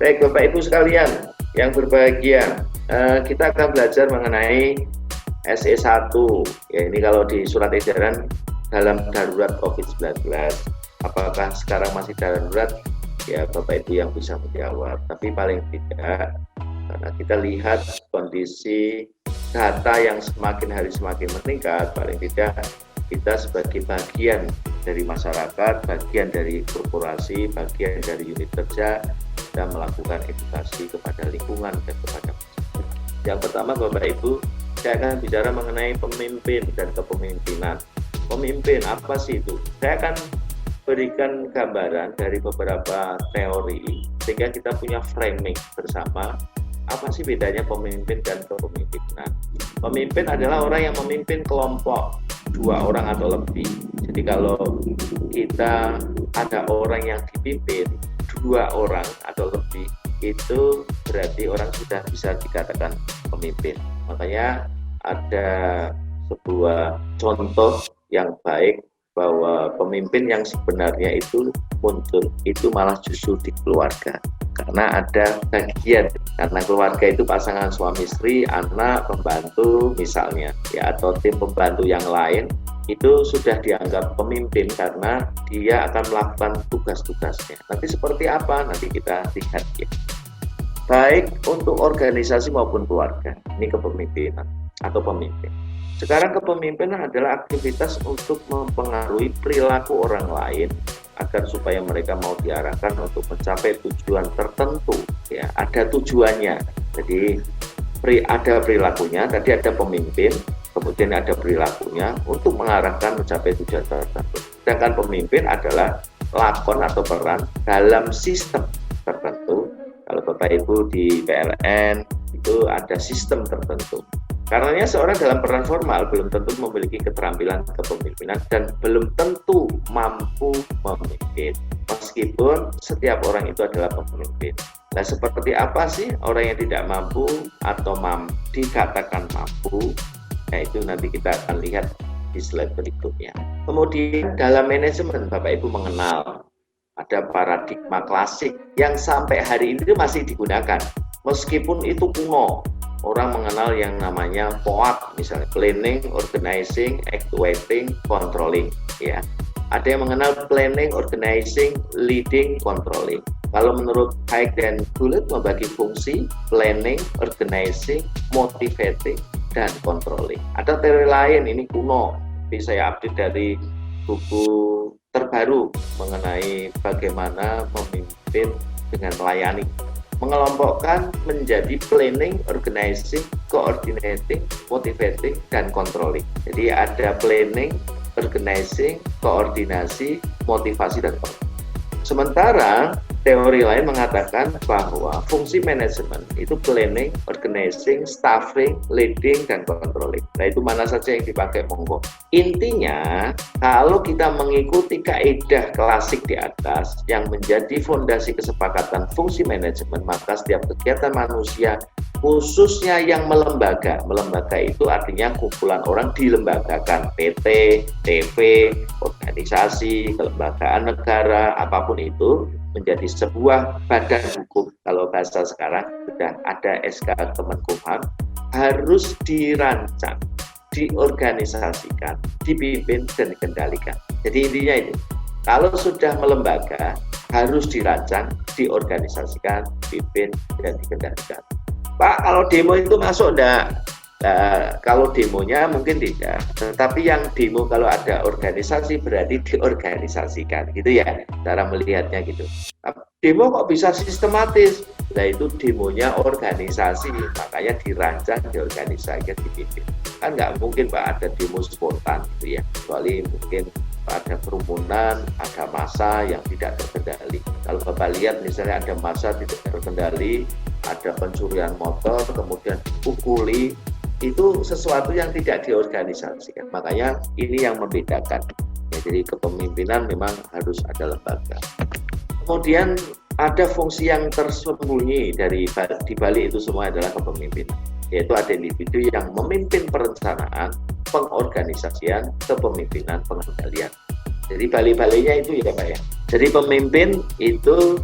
Baik Bapak Ibu sekalian yang berbahagia, kita akan belajar mengenai SE1. Ya, ini kalau di surat edaran dalam darurat COVID-19. Apakah sekarang masih darurat? Ya Bapak Ibu yang bisa menjawab. Tapi paling tidak, karena kita lihat kondisi data yang semakin hari semakin meningkat, paling tidak kita sebagai bagian dari masyarakat, bagian dari korporasi, bagian dari unit kerja, dan melakukan edukasi kepada lingkungan dan kepada masyarakat. Yang pertama Bapak Ibu, saya akan bicara mengenai pemimpin dan kepemimpinan. Pemimpin apa sih itu? Saya akan berikan gambaran dari beberapa teori sehingga kita punya framing bersama apa sih bedanya pemimpin dan kepemimpinan. Pemimpin adalah orang yang memimpin kelompok 2 orang atau lebih. Jadi kalau kita ada orang yang dipimpin 2 orang atau lebih, itu berarti orang sudah bisa dikatakan pemimpin. Makanya ada sebuah contoh yang baik bahwa pemimpin yang sebenarnya itu muncul itu malah justru di keluarga, karena ada bagian, karena keluarga itu pasangan suami istri, anak, pembantu misalnya ya, atau tim pembantu yang lain itu sudah dianggap pemimpin karena dia akan melakukan tugas-tugasnya. Nanti seperti apa? Nanti kita lihat ya. Baik untuk organisasi maupun keluarga, ini kepemimpinan atau pemimpin. Sekarang kepemimpinan adalah aktivitas untuk mempengaruhi perilaku orang lain agar supaya mereka mau diarahkan untuk mencapai tujuan tertentu ya, ada tujuannya. Jadi ada perilakunya, tadi ada pemimpin, kemudian ada perilakunya untuk mengarahkan mencapai tujuan tertentu. Sedangkan pemimpin adalah lakon atau peran dalam sistem tertentu. Kalau Bapak Ibu di PLN itu ada sistem tertentu. Karenanya seorang dalam peran formal belum tentu memiliki keterampilan kepemimpinan dan belum tentu mampu memimpin, meskipun setiap orang itu adalah pemimpin. Nah, seperti apa sih orang yang tidak mampu atau dikatakan mampu? Nah, itu nanti kita akan lihat di slide berikutnya. Kemudian dalam manajemen Bapak Ibu mengenal ada paradigma klasik yang sampai hari ini masih digunakan, meskipun itu kuno. Orang mengenal yang namanya POAC, misalnya planning, organizing, actuating, controlling. Ya, ada yang mengenal planning, organizing, leading, controlling. Kalau menurut Hayek dan Gulit membagi fungsi planning, organizing, motivating, dan controlling. Ada teori lain, ini kuno, tapi saya update dari buku terbaru mengenai bagaimana memimpin dengan melayani. Mengelompokkan menjadi planning, organizing, coordinating, motivating, dan controlling. Jadi ada planning, organizing, koordinasi, motivasi, dan controlling. Sementara teori lain mengatakan bahwa fungsi manajemen itu planning, organizing, staffing, leading, dan controlling. Nah, itu mana saja yang dipakai monggo. Intinya, kalau kita mengikuti kaidah klasik di atas yang menjadi fondasi kesepakatan fungsi manajemen, maka setiap kegiatan manusia khususnya yang melembaga itu artinya kumpulan orang dilembagakan, PT, TV, organisasi, kelembagaan negara, apapun itu menjadi sebuah badan hukum. Kalau bahasa sekarang sudah ada SK Kemenkumham, harus dirancang, diorganisasikan, dipimpin, dan dikendalikan. Jadi intinya itu, kalau sudah melembaga harus dirancang, diorganisasikan, dipimpin, dan dikendalikan. Pak, kalau demo itu masuk enggak? Nah, kalau demonya mungkin tidak, tetapi yang demo kalau ada organisasi berarti diorganisasikan, gitu ya, cara melihatnya gitu. Demo kok bisa sistematis? Nah, itu demonya organisasi, makanya dirancang, diorganisasikan, dipimpin. Kan nggak mungkin Pak ada demo spontan gitu ya, kecuali mungkin ada kerumunan, ada massa yang tidak terkendali. Kalau Bapak lihat misalnya ada massa tidak terkendali, ada pencurian motor, kemudian dipukuli, itu sesuatu yang tidak diorganisasikan. Makanya ini yang membedakan. Ya, jadi kepemimpinan memang harus ada lembaga. Kemudian ada fungsi yang tersembunyi di balik itu semua adalah kepemimpinan. Yaitu ada individu yang memimpin perencanaan, pengorganisasian, kepemimpinan, pengendalian. Jadi balik-baliknya itu ya Pak ya. Jadi pemimpin itu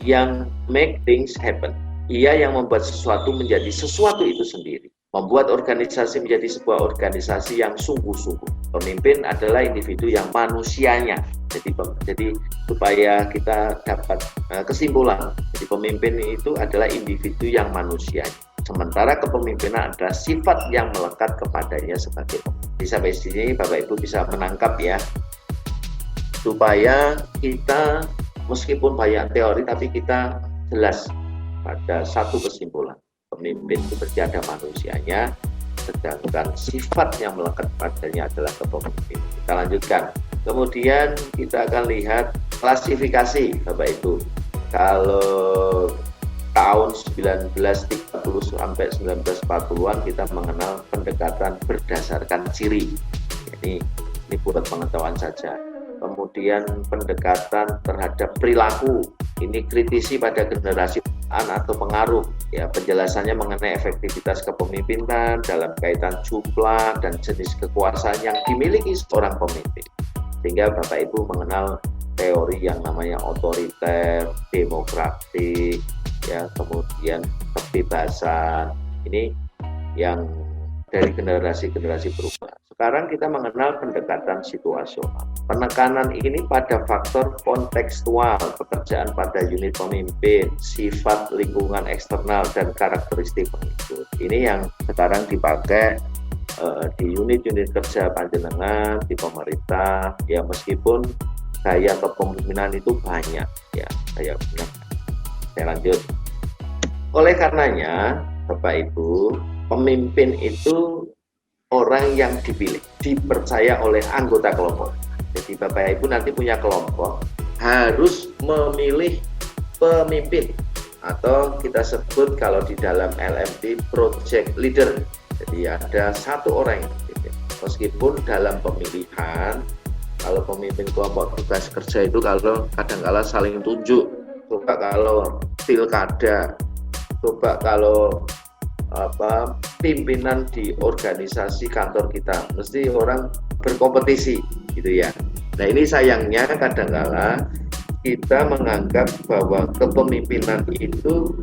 yang make things happen. Ia yang membuat sesuatu menjadi sesuatu itu sendiri. Membuat organisasi menjadi sebuah organisasi yang sungguh-sungguh. Pemimpin adalah individu yang manusianya. Jadi supaya kita dapat kesimpulan, jadi pemimpin itu adalah individu yang manusianya. Sementara kepemimpinan adalah sifat yang melekat kepadanya sebagai pemimpin. Sampai sini Bapak Ibu bisa menangkap ya, supaya kita meskipun banyak teori tapi kita jelas pada satu kesimpulan. Pemimpin itu berarti ada manusianya, sedangkan sifat yang melekat padanya adalah kepemimpinan. Kita lanjutkan. Kemudian kita akan lihat klasifikasi Bapak Ibu. Kalau tahun 1930 sampai 1940-an kita mengenal pendekatan berdasarkan ciri. Ini buat pengetahuan saja. Kemudian pendekatan terhadap perilaku. Ini kritisi pada generasi atau pengaruh, ya, penjelasannya mengenai efektivitas kepemimpinan dalam kaitan jumlah dan jenis kekuasaan yang dimiliki seorang pemimpin. Sehingga Bapak Ibu mengenal teori yang namanya otoriter, demokratik, ya, kemudian kebebasan. Ini yang dari generasi-generasi berubah. Sekarang kita mengenal pendekatan situasional. Penekanan ini pada faktor kontekstual, pekerjaan pada unit pemimpin, sifat lingkungan eksternal, dan karakteristik pengikut. Ini yang sekarang dipakai di unit-unit kerja panjenengan, di pemerintah, ya, meskipun gaya kepemimpinan itu banyak, ya, gaya kepemimpinan. Saya lanjut. Oleh karenanya, Bapak Ibu, pemimpin itu orang yang dipilih, dipercaya oleh anggota kelompok. Jadi Bapak Ibu nanti punya kelompok, harus memilih pemimpin, atau kita sebut kalau di dalam LMT project leader. Jadi ada satu orang yang dipilih. Meskipun dalam pemilihan, kalau pemimpin kelompok tugas kerja itu kalau kadang-kala saling tunjuk. Coba kalau pilkada, coba kalau pimpinan di organisasi kantor kita, mesti orang berkompetisi gitu ya. Nah, ini sayangnya kadang-kala kita menganggap bahwa kepemimpinan itu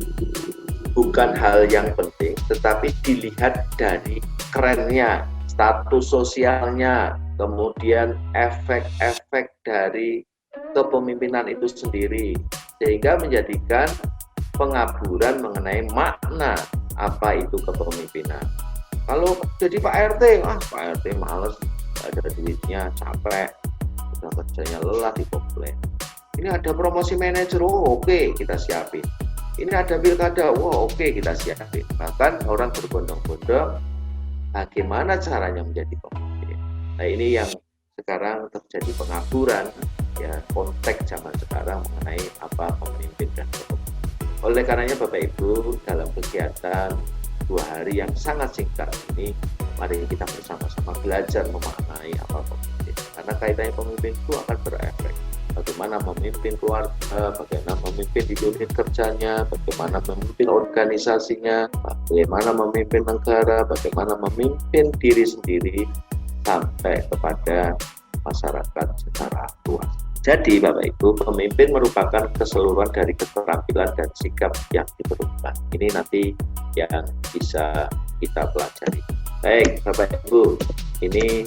bukan hal yang penting, tetapi dilihat dari kerennya, status sosialnya, kemudian efek-efek dari kepemimpinan itu sendiri, sehingga menjadikan pengaburan mengenai makna apa itu kepemimpinan. Kalau jadi Pak RT, Pak RT males, gak ada duitnya, capek, udah kerjanya lelah, dikomplain. Ini ada promosi manajer, oke, kita siapin. Ini ada pilkada, oke, kita siapin. Bahkan orang berbondong-bondong, bagaimana caranya menjadi pemimpin. Nah, ini yang sekarang terjadi pengaburan, ya, konteks zaman sekarang mengenai apa pemimpin dan kepemimpinan. Oleh karenanya Bapak Ibu, dalam kegiatan 2 hari yang sangat singkat ini, mari kita bersama-sama belajar memaknai apa pemimpin. Karena kaitannya pemimpin itu akan berefek. Bagaimana memimpin keluarga, bagaimana memimpin di unit kerjanya, bagaimana memimpin organisasinya, bagaimana memimpin negara, bagaimana memimpin diri sendiri, sampai kepada masyarakat secara luas. Jadi Bapak Ibu, pemimpin merupakan keseluruhan dari keterampilan dan sikap yang diperlukan. Ini nanti yang bisa kita pelajari. Baik Bapak Ibu, ini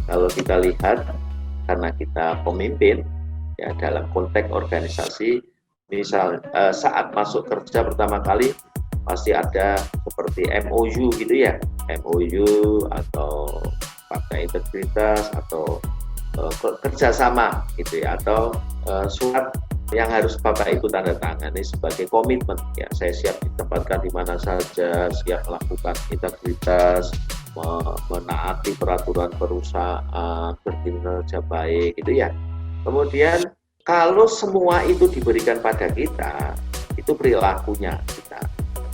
kalau kita lihat, karena kita pemimpin ya dalam konteks organisasi, misal saat masuk kerja pertama kali pasti ada seperti MOU gitu ya, MOU atau fakta integritas atau kerjasama gitu ya, atau surat yang harus Bapak Ibu tanda tangani sebagai komitmen, ya, saya siap ditempatkan di mana saja, siap melakukan integritas, menaati peraturan perusahaan, berkinerja baik gitu ya. Kemudian kalau semua itu diberikan pada kita, itu perilakunya kita.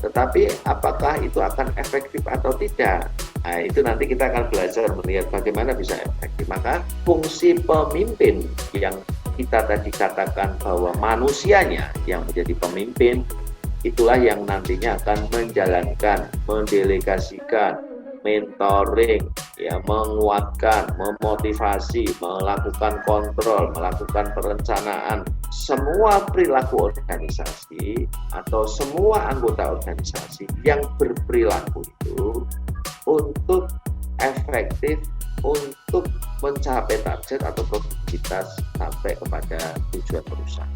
Tetapi apakah itu akan efektif atau tidak? Nah, itu nanti kita akan belajar melihat bagaimana bisa efektif. Maka fungsi pemimpin yang kita tadi katakan bahwa manusianya yang menjadi pemimpin, itulah yang nantinya akan menjalankan, mendelegasikan, mentoring, ya, menguatkan, memotivasi, melakukan kontrol, melakukan perencanaan semua perilaku organisasi atau semua anggota organisasi yang berperilaku itu untuk efektif untuk mencapai target atau produktivitas sampai kepada tujuan perusahaan.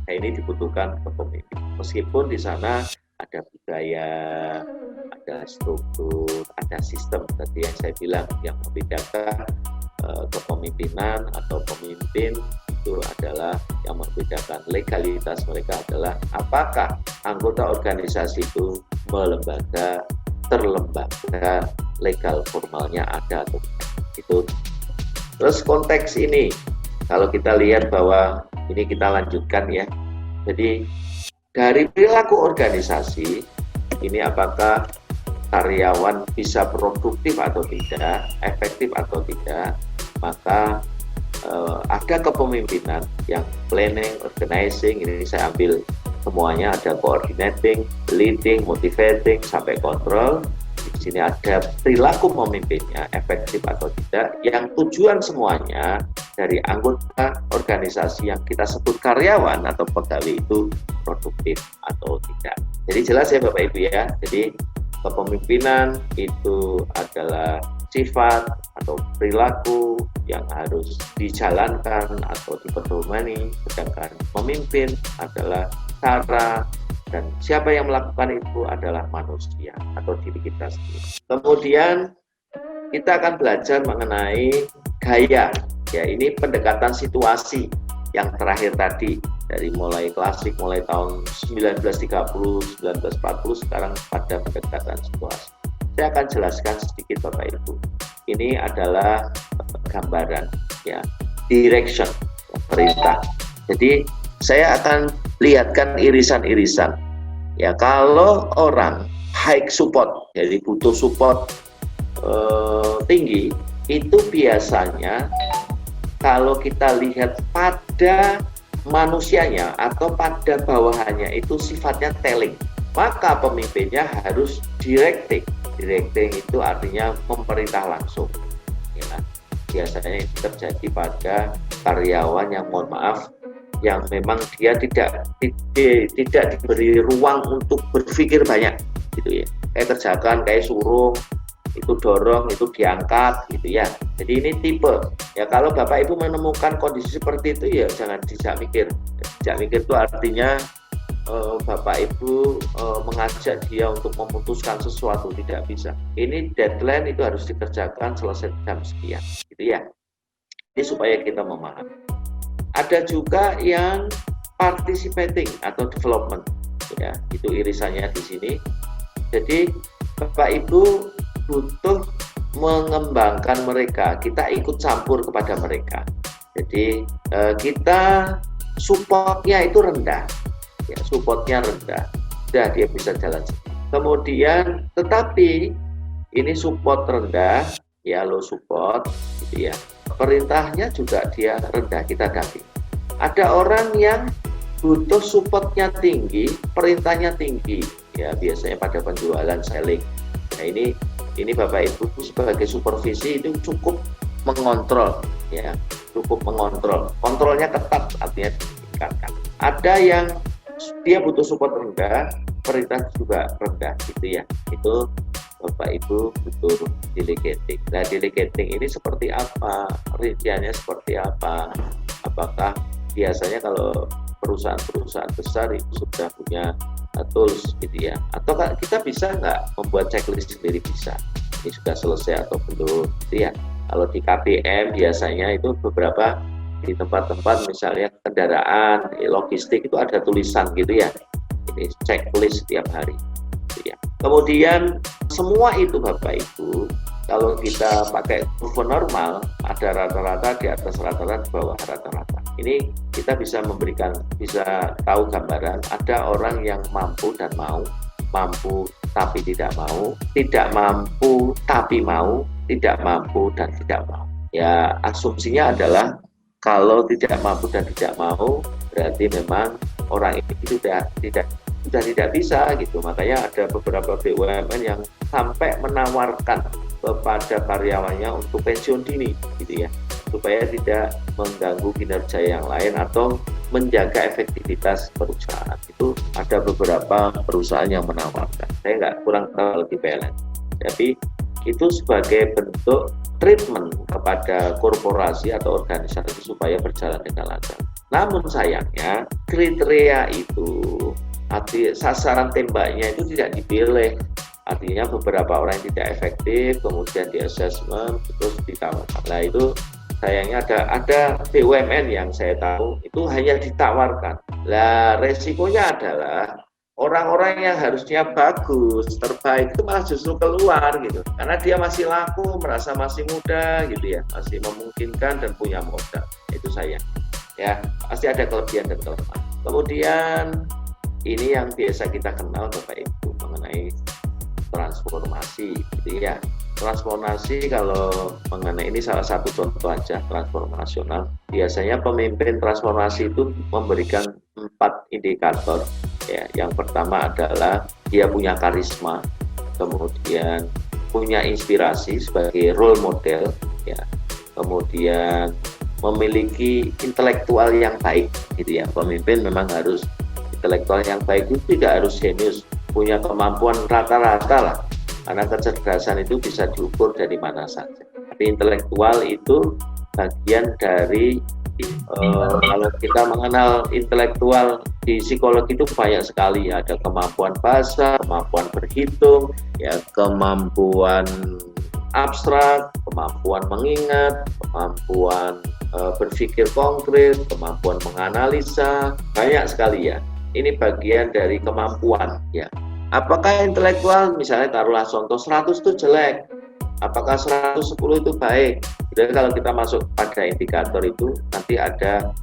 Nah, ini dibutuhkan kepemimpinan. Meskipun di sana ada budaya, ada struktur, ada sistem tadi yang saya bilang yang membedakan kepemimpinan atau pemimpin itu adalah yang membedakan legalitas mereka adalah apakah anggota organisasi itu terlembaga, legal formalnya ada atau tidak. Itu. Terus konteks ini kalau kita lihat bahwa ini kita lanjutkan ya. Jadi dari perilaku organisasi ini apakah karyawan bisa produktif atau tidak, efektif atau tidak, maka ada kepemimpinan yang planning, organizing, ini saya ambil semuanya, ada coordinating, leading, motivating, sampai kontrol. Di sini ada perilaku pemimpinnya, efektif atau tidak, yang tujuan semuanya dari anggota organisasi yang kita sebut karyawan atau pegawai itu produktif atau tidak. Jadi jelas ya Bapak Ibu ya, jadi kepemimpinan itu adalah sifat atau perilaku yang harus dijalankan atau dipedomani, sedangkan memimpin adalah cara dan siapa yang melakukan itu adalah manusia atau diri kita sendiri. Kemudian kita akan belajar mengenai gaya, ya ini pendekatan situasi yang terakhir tadi dari mulai klasik mulai tahun 1930, 1940 sekarang pada pendekatan situasi. Saya akan jelaskan sedikit Bapak Ibu. Ini adalah gambaran ya, direction, perintah. Jadi saya akan lihatkan irisan-irisan. Ya kalau orang high support, jadi butuh support tinggi, itu biasanya kalau kita lihat pada manusianya atau pada bawahannya itu sifatnya telling, maka pemimpinnya harus directing. Directing itu artinya memerintah langsung. Ya, biasanya itu terjadi pada karyawan yang mohon maaf, yang memang dia tidak diberi ruang untuk berpikir banyak, gitu ya. Kayak kerjakan, kayak suruh, itu dorong, itu diangkat, gitu ya. Jadi ini tipe. Ya kalau Bapak Ibu menemukan kondisi seperti itu ya jangan dijak mikir. Dijak mikir itu artinya Bapak Ibu mengajak dia untuk memutuskan sesuatu, tidak bisa. Ini deadline itu harus dikerjakan selesai jam sekian, gitu ya. Ini supaya kita memahami. Ada juga yang participating atau development, ya itu irisannya di sini. Jadi Bapak Ibu butuh mengembangkan mereka, kita ikut campur kepada mereka. Jadi kita supportnya itu rendah. Ya, supportnya rendah, sudah dia bisa jalan sendiri. Kemudian, tetapi ini support rendah, ya low support, gitu ya. Perintahnya juga dia rendah, kita damping. Ada orang yang butuh supportnya tinggi, perintahnya tinggi, ya biasanya pada penjualan selling. Nah ini Bapak Ibu sebagai supervisi itu cukup mengontrol, ya cukup mengontrol. Kontrolnya ketat, artinya ditingkatkan. Ada yang dia butuh support rendah, perintah juga rendah, gitu ya. Itu Bapak Ibu butuh delegating. Nah, delegating ini seperti apa? Rinciannya seperti apa? Apakah biasanya kalau perusahaan-perusahaan besar itu sudah punya tools, gitu ya? Atau kita bisa nggak membuat checklist sendiri? Bisa. Ini sudah selesai atau belum? Gitu ya. Kalau di KPM biasanya itu beberapa di tempat-tempat misalnya kendaraan, logistik itu ada tulisan gitu ya. Ini checklist setiap hari. Gitu ya. Kemudian semua itu Bapak Ibu, kalau kita pakai kurva normal, ada rata-rata di atas rata-rata, di bawah rata-rata. Ini kita bisa tahu gambaran, ada orang yang mampu dan mau, mampu tapi tidak mau, tidak mampu tapi mau, tidak mampu dan tidak mau. Ya asumsinya adalah kalau tidak mampu dan tidak mau, berarti memang orang ini tidak sudah tidak bisa gitu. Makanya ada beberapa BUMN yang sampai menawarkan kepada karyawannya untuk pensiun dini gitu ya, supaya tidak mengganggu kinerja yang lain atau menjaga efektivitas perusahaan. Itu ada beberapa perusahaan yang menawarkan. Saya kurang tahu di PLN. Tapi itu sebagai bentuk treatment kepada korporasi atau organisasi supaya berjalan dengan lancar. Namun sayangnya kriteria itu, arti sasaran tembaknya itu tidak dipilih. Artinya beberapa orang yang tidak efektif, kemudian di assessment, terus ditawarkan. Nah itu sayangnya ada BUMN yang saya tahu itu hanya ditawarkan. Lah resikonya adalah orang-orang yang harusnya bagus, terbaik itu malah justru keluar gitu. Karena dia masih laku, merasa masih muda gitu ya, masih memungkinkan dan punya modal. Itu sayang. Ya, pasti ada kelebihan dan kelemahan. Kemudian ini yang biasa kita kenal Bapak Ibu mengenai transformasi gitu ya. Transformasi kalau mengenai ini salah satu contoh aja transformasional. Biasanya pemimpin transformasi itu memberikan 4 indikator ya. Yang pertama adalah dia punya karisma, kemudian punya inspirasi sebagai role model ya. Kemudian memiliki intelektual yang baik gitu ya. Pemimpin memang harus intelektual yang baik, itu tidak harus jenius, punya kemampuan rata-rata lah, karena kecerdasan itu bisa diukur dari mana saja. Tapi intelektual itu bagian dari kalau kita mengenal intelektual di psikologi itu banyak sekali, ada kemampuan bahasa, kemampuan berhitung, ya kemampuan abstrak, kemampuan mengingat, kemampuan berpikir konkret, kemampuan menganalisa, banyak sekali ya. Ini bagian dari kemampuan ya. Apakah intelektual misalnya taruhlah contoh 100 itu jelek, apakah 110 itu baik? Jadi kalau kita masuk pada indikator itu nanti ada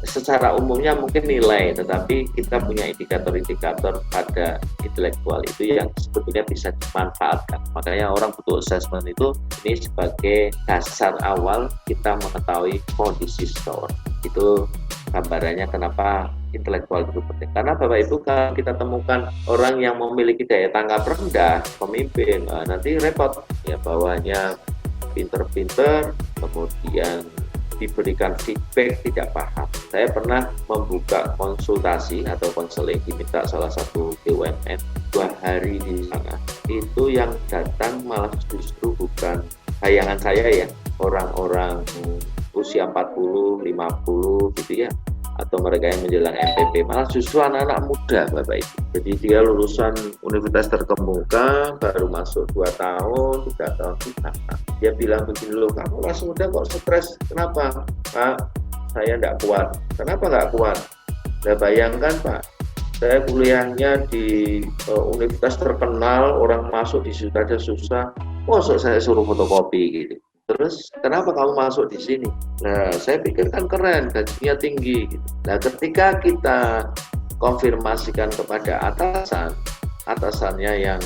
secara umumnya mungkin nilai, tetapi kita punya indikator-indikator pada intelektual itu yang sebetulnya bisa dimanfaatkan. Makanya orang butuh assessment itu ini sebagai dasar awal kita mengetahui kondisi seseorang. Itu gambarannya kenapa intelektual itu penting. Karena Bapak Ibu kalau kita temukan orang yang memiliki daya tangkap rendah, pemimpin, nanti repot ya, bawahnya pinter-pinter, kemudian diberikan feedback tidak paham. Saya pernah membuka konsultasi atau konseling, diminta salah satu BUMN 2 hari di sana. Itu yang datang malah justru bukan bayangan saya ya, orang-orang usia 40, 50 gitu ya, atau mereka yang menjelang MPP, malah justru anak-anak muda Bapak Ibu. Jadi dia lulusan universitas terkemuka, baru masuk 2 tahun, 3 tahun, dia bilang begini, loh kamu masih muda kok stres, kenapa? Pak, saya enggak kuat. Kenapa enggak kuat? Nah bayangkan Pak, saya kuliahnya di universitas terkenal, orang masuk di situ aja susah, kok saya suruh fotokopi gitu. Terus kenapa kamu masuk di sini? Nah, saya pikir kan keren, gajinya tinggi. Gitu. Nah, ketika kita konfirmasikan kepada atasannya yang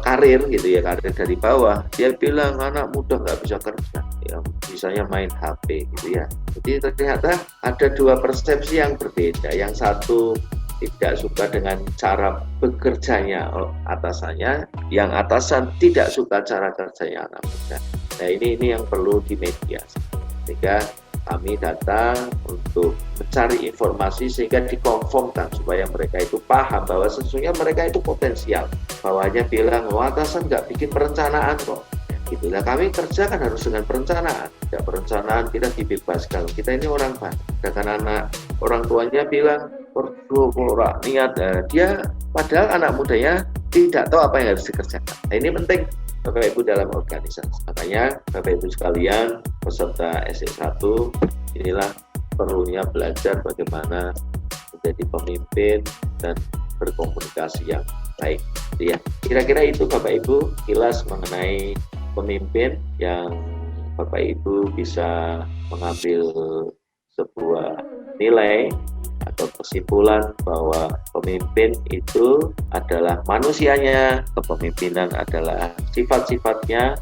karir gitu ya, karir dari bawah, dia bilang anak muda nggak bisa kerja, ya, misalnya main HP gitu ya. Jadi ternyata ada 2 persepsi yang berbeda. Yang satu tidak suka dengan cara bekerjanya atasannya, yang atasan tidak suka cara kerjanya anak muda. Nah ini yang perlu dimediasi. Sehingga kami datang untuk mencari informasi sehingga dikonfirmkan supaya mereka itu paham bahwa sesungguhnya mereka itu potensial. Bawahnya bilang, atasan nggak bikin perencanaan kok. Gitu. Nah kami kerja kan harus dengan perencanaan. Tidak perencanaan kita dibebaskan. Kita ini orang baik. Sedangkan anak orang tuanya bilang, niat, dia padahal anak mudanya tidak tahu apa yang harus dikerjakan. Nah, ini penting Bapak Ibu dalam organisasi. Makanya Bapak Ibu sekalian peserta SE1 inilah perlunya belajar bagaimana menjadi pemimpin dan berkomunikasi yang baik. Ya, kira-kira itu Bapak Ibu kilas mengenai pemimpin yang Bapak Ibu bisa mengambil sebuah nilai atau kesimpulan bahwa pemimpin itu adalah manusianya, kepemimpinan adalah sifat-sifatnya,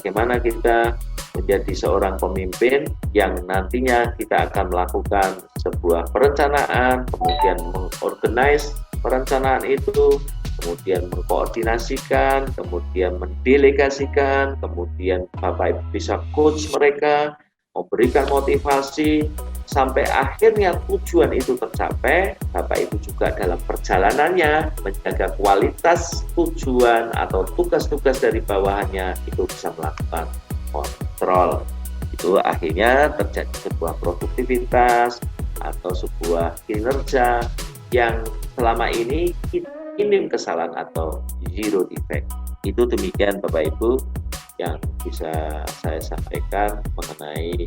bagaimana kita menjadi seorang pemimpin yang nantinya kita akan melakukan sebuah perencanaan, kemudian mengorganize perencanaan itu, kemudian mengkoordinasikan, kemudian mendelegasikan, kemudian Bapak Ibu bisa coach mereka, memberikan motivasi, sampai akhirnya tujuan itu tercapai. Bapak Ibu juga dalam perjalanannya menjaga kualitas tujuan atau tugas-tugas dari bawahannya itu bisa melakukan kontrol. Itu akhirnya terjadi sebuah produktivitas atau sebuah kinerja yang selama ini minim kesalahan atau zero defect. Itu demikian Bapak Ibu yang bisa saya sampaikan mengenai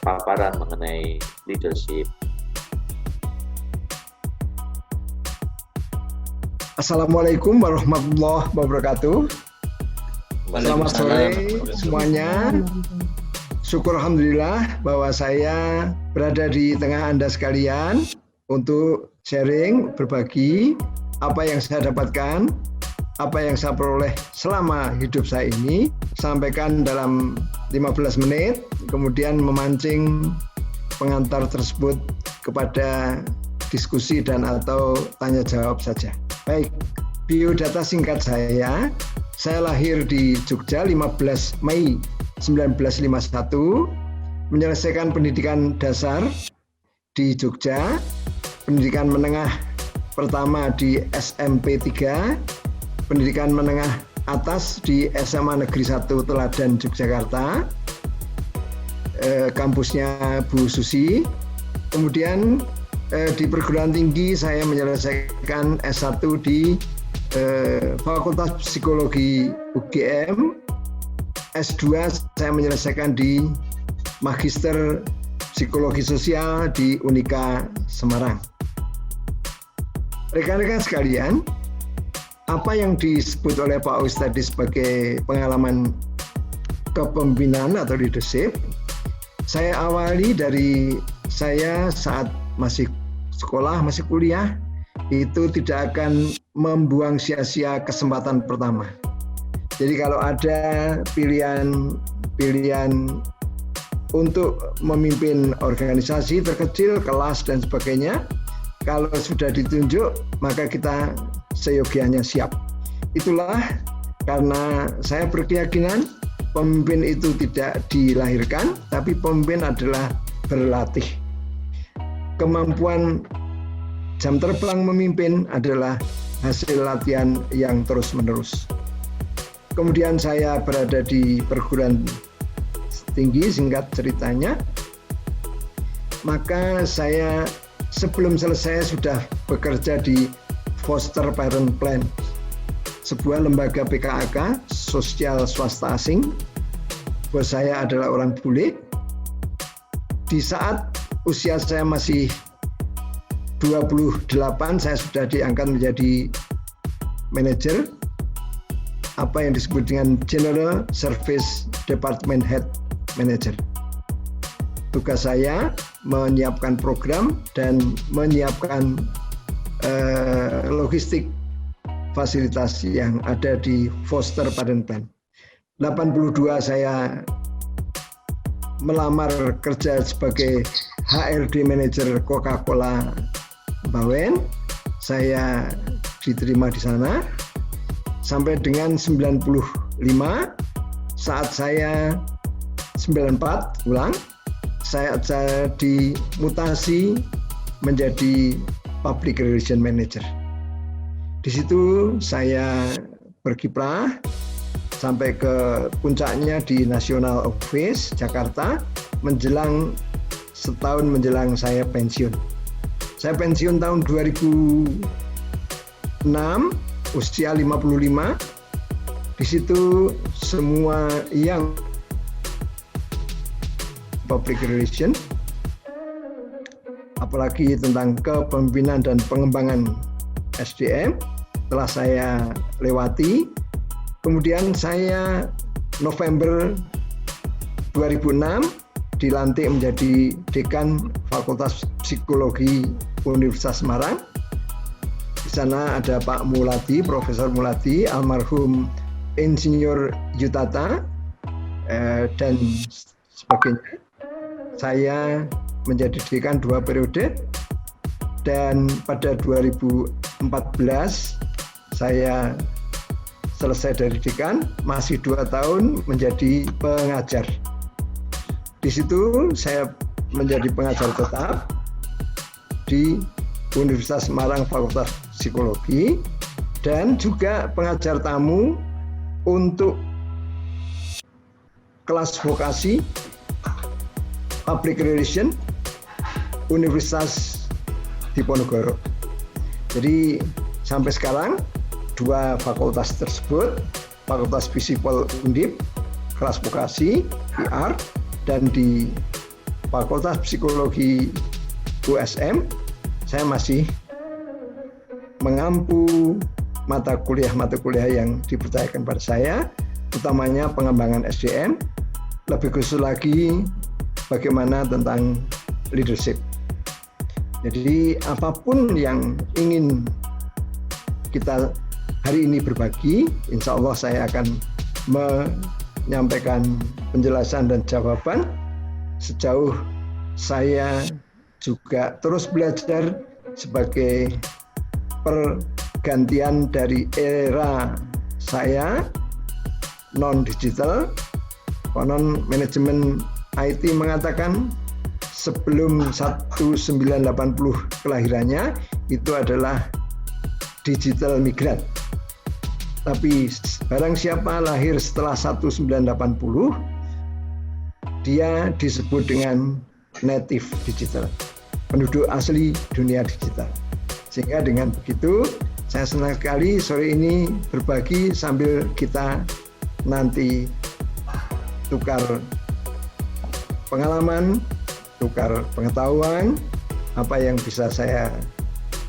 paparan mengenai leadership. Assalamualaikum warahmatullahi wabarakatuh. Selamat sore semuanya. Syukur alhamdulillah bahwa saya berada di tengah Anda sekalian untuk sharing, berbagi apa yang saya dapatkan, apa yang saya peroleh selama hidup saya ini, sampaikan dalam 15 menit, kemudian memancing pengantar tersebut kepada diskusi dan atau tanya jawab saja. Baik, biodata singkat saya lahir di Jogja 15 Mei 1951, menyelesaikan pendidikan dasar di Jogja, pendidikan menengah pertama di SMP 3, pendidikan menengah atas di SMA Negeri 1 Teladan Yogyakarta, kampusnya Bu Susi. Kemudian di perguruan tinggi saya menyelesaikan S1 di Fakultas Psikologi UGM, S2 saya menyelesaikan di Magister Psikologi Sosial di Unika Semarang. Rekan-rekan sekalian, apa yang disebut oleh Pak Aus tadi sebagai pengalaman kepemimpinan atau leadership, saya awali dari saya saat masih sekolah, masih kuliah, itu tidak akan membuang sia-sia kesempatan pertama. Jadi kalau ada pilihan untuk memimpin organisasi terkecil, kelas dan sebagainya, kalau sudah ditunjuk maka kita seyogianya siap. Itulah karena saya berkeyakinan pemimpin itu tidak dilahirkan, tapi pemimpin adalah berlatih. Kemampuan jam terbang memimpin adalah hasil latihan yang terus-menerus. Kemudian saya berada di perguruan tinggi, singkat ceritanya, maka saya sebelum selesai sudah bekerja di Foster Parent Plan, sebuah lembaga PKAK, sosial swasta asing. Bos saya adalah orang bule. Di saat usia saya masih 28, saya sudah diangkat menjadi manajer, apa yang disebut dengan General Service Department Head Manager. Tugas saya menyiapkan program dan menyiapkan logistik fasilitas yang ada di Foster Parent Plan. 82 saya melamar kerja sebagai HRD Manager Coca-Cola Bawen. Saya diterima di sana sampai dengan 95, saat saya 94 ulang, saya dimutasi menjadi Public Relation Manager. Di situ saya berkiprah sampai ke puncaknya di National Office Jakarta setahun menjelang saya pensiun. Saya pensiun tahun 2006, usia 55. Di situ semua yang public relation, apalagi tentang kepemimpinan dan pengembangan SDM, telah saya lewati. Kemudian saya November 2006 dilantik menjadi Dekan Fakultas Psikologi Universitas Semarang. Di sana ada Pak Muladi, Profesor Muladi, almarhum Insinyur Yutata, dan sebagainya. Saya menjadi dekan 2 periode, dan pada 2006 saya selesai dari dekan, masih 2 tahun menjadi pengajar. Di situ saya menjadi pengajar tetap di Universitas Semarang Fakultas Psikologi dan juga pengajar tamu untuk kelas vokasi Public Relation Universitas Diponegoro. Jadi sampai sekarang 2 fakultas tersebut, Fakultas Visipol Undip, kelas vokasi PR, dan di Fakultas Psikologi USM saya masih mengampu mata kuliah yang dipercayakan pada saya, utamanya pengembangan SDM, lebih khusus lagi bagaimana tentang leadership. Jadi apapun yang ingin kita hari ini berbagi, insya Allah saya akan menyampaikan penjelasan dan jawaban sejauh saya juga terus belajar sebagai pergantian dari era saya non-digital. Konon manajemen IT mengatakan sebelum 1980 kelahirannya itu adalah digital migran. Tapi barang siapa lahir setelah 1980, dia disebut dengan native digital, penduduk asli dunia digital. Sehingga dengan begitu, saya senang sekali sore ini berbagi sambil kita nanti tukar pengalaman, tukar pengetahuan, apa yang bisa saya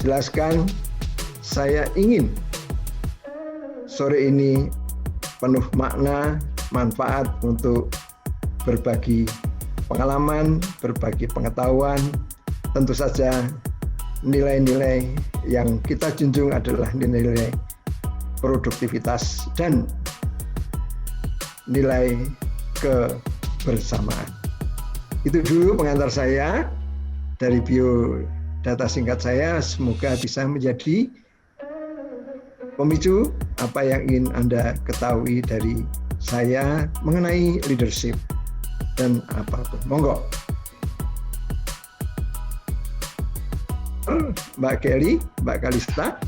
jelaskan. Saya ingin sore ini penuh makna, manfaat untuk berbagi pengalaman, berbagi pengetahuan. Tentu saja nilai-nilai yang kita junjung adalah nilai-nilai produktivitas dan nilai kebersamaan. Itu dulu pengantar saya dari biodata singkat saya. Semoga bisa menjadi pemicu apa yang ingin Anda ketahui dari saya mengenai leadership dan apapun. Monggo. Mbak Kelly, Mbak Kalista.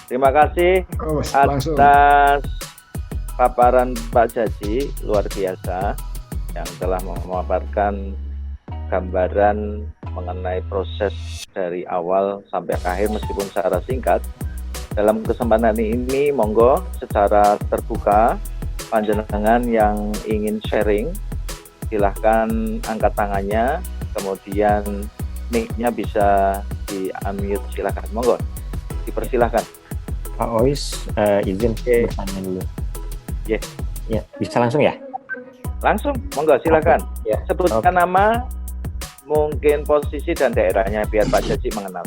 Terima kasih atas paparan Pak Jaji, luar biasa, yang telah memaparkan gambaran mengenai proses dari awal sampai akhir meskipun secara singkat. Dalam kesempatan ini, monggo secara terbuka, panjenengan yang ingin sharing, silahkan angkat tangannya, kemudian mic-nya bisa di-unmute, silahkan, monggo, dipersilahkan. Pak Ois, izin bertanya dulu. Ya, bisa langsung ya? Langsung, monggo, silahkan. Ya. Sebutkan nama, mungkin posisi dan daerahnya, biar Pak Jaji mengenal.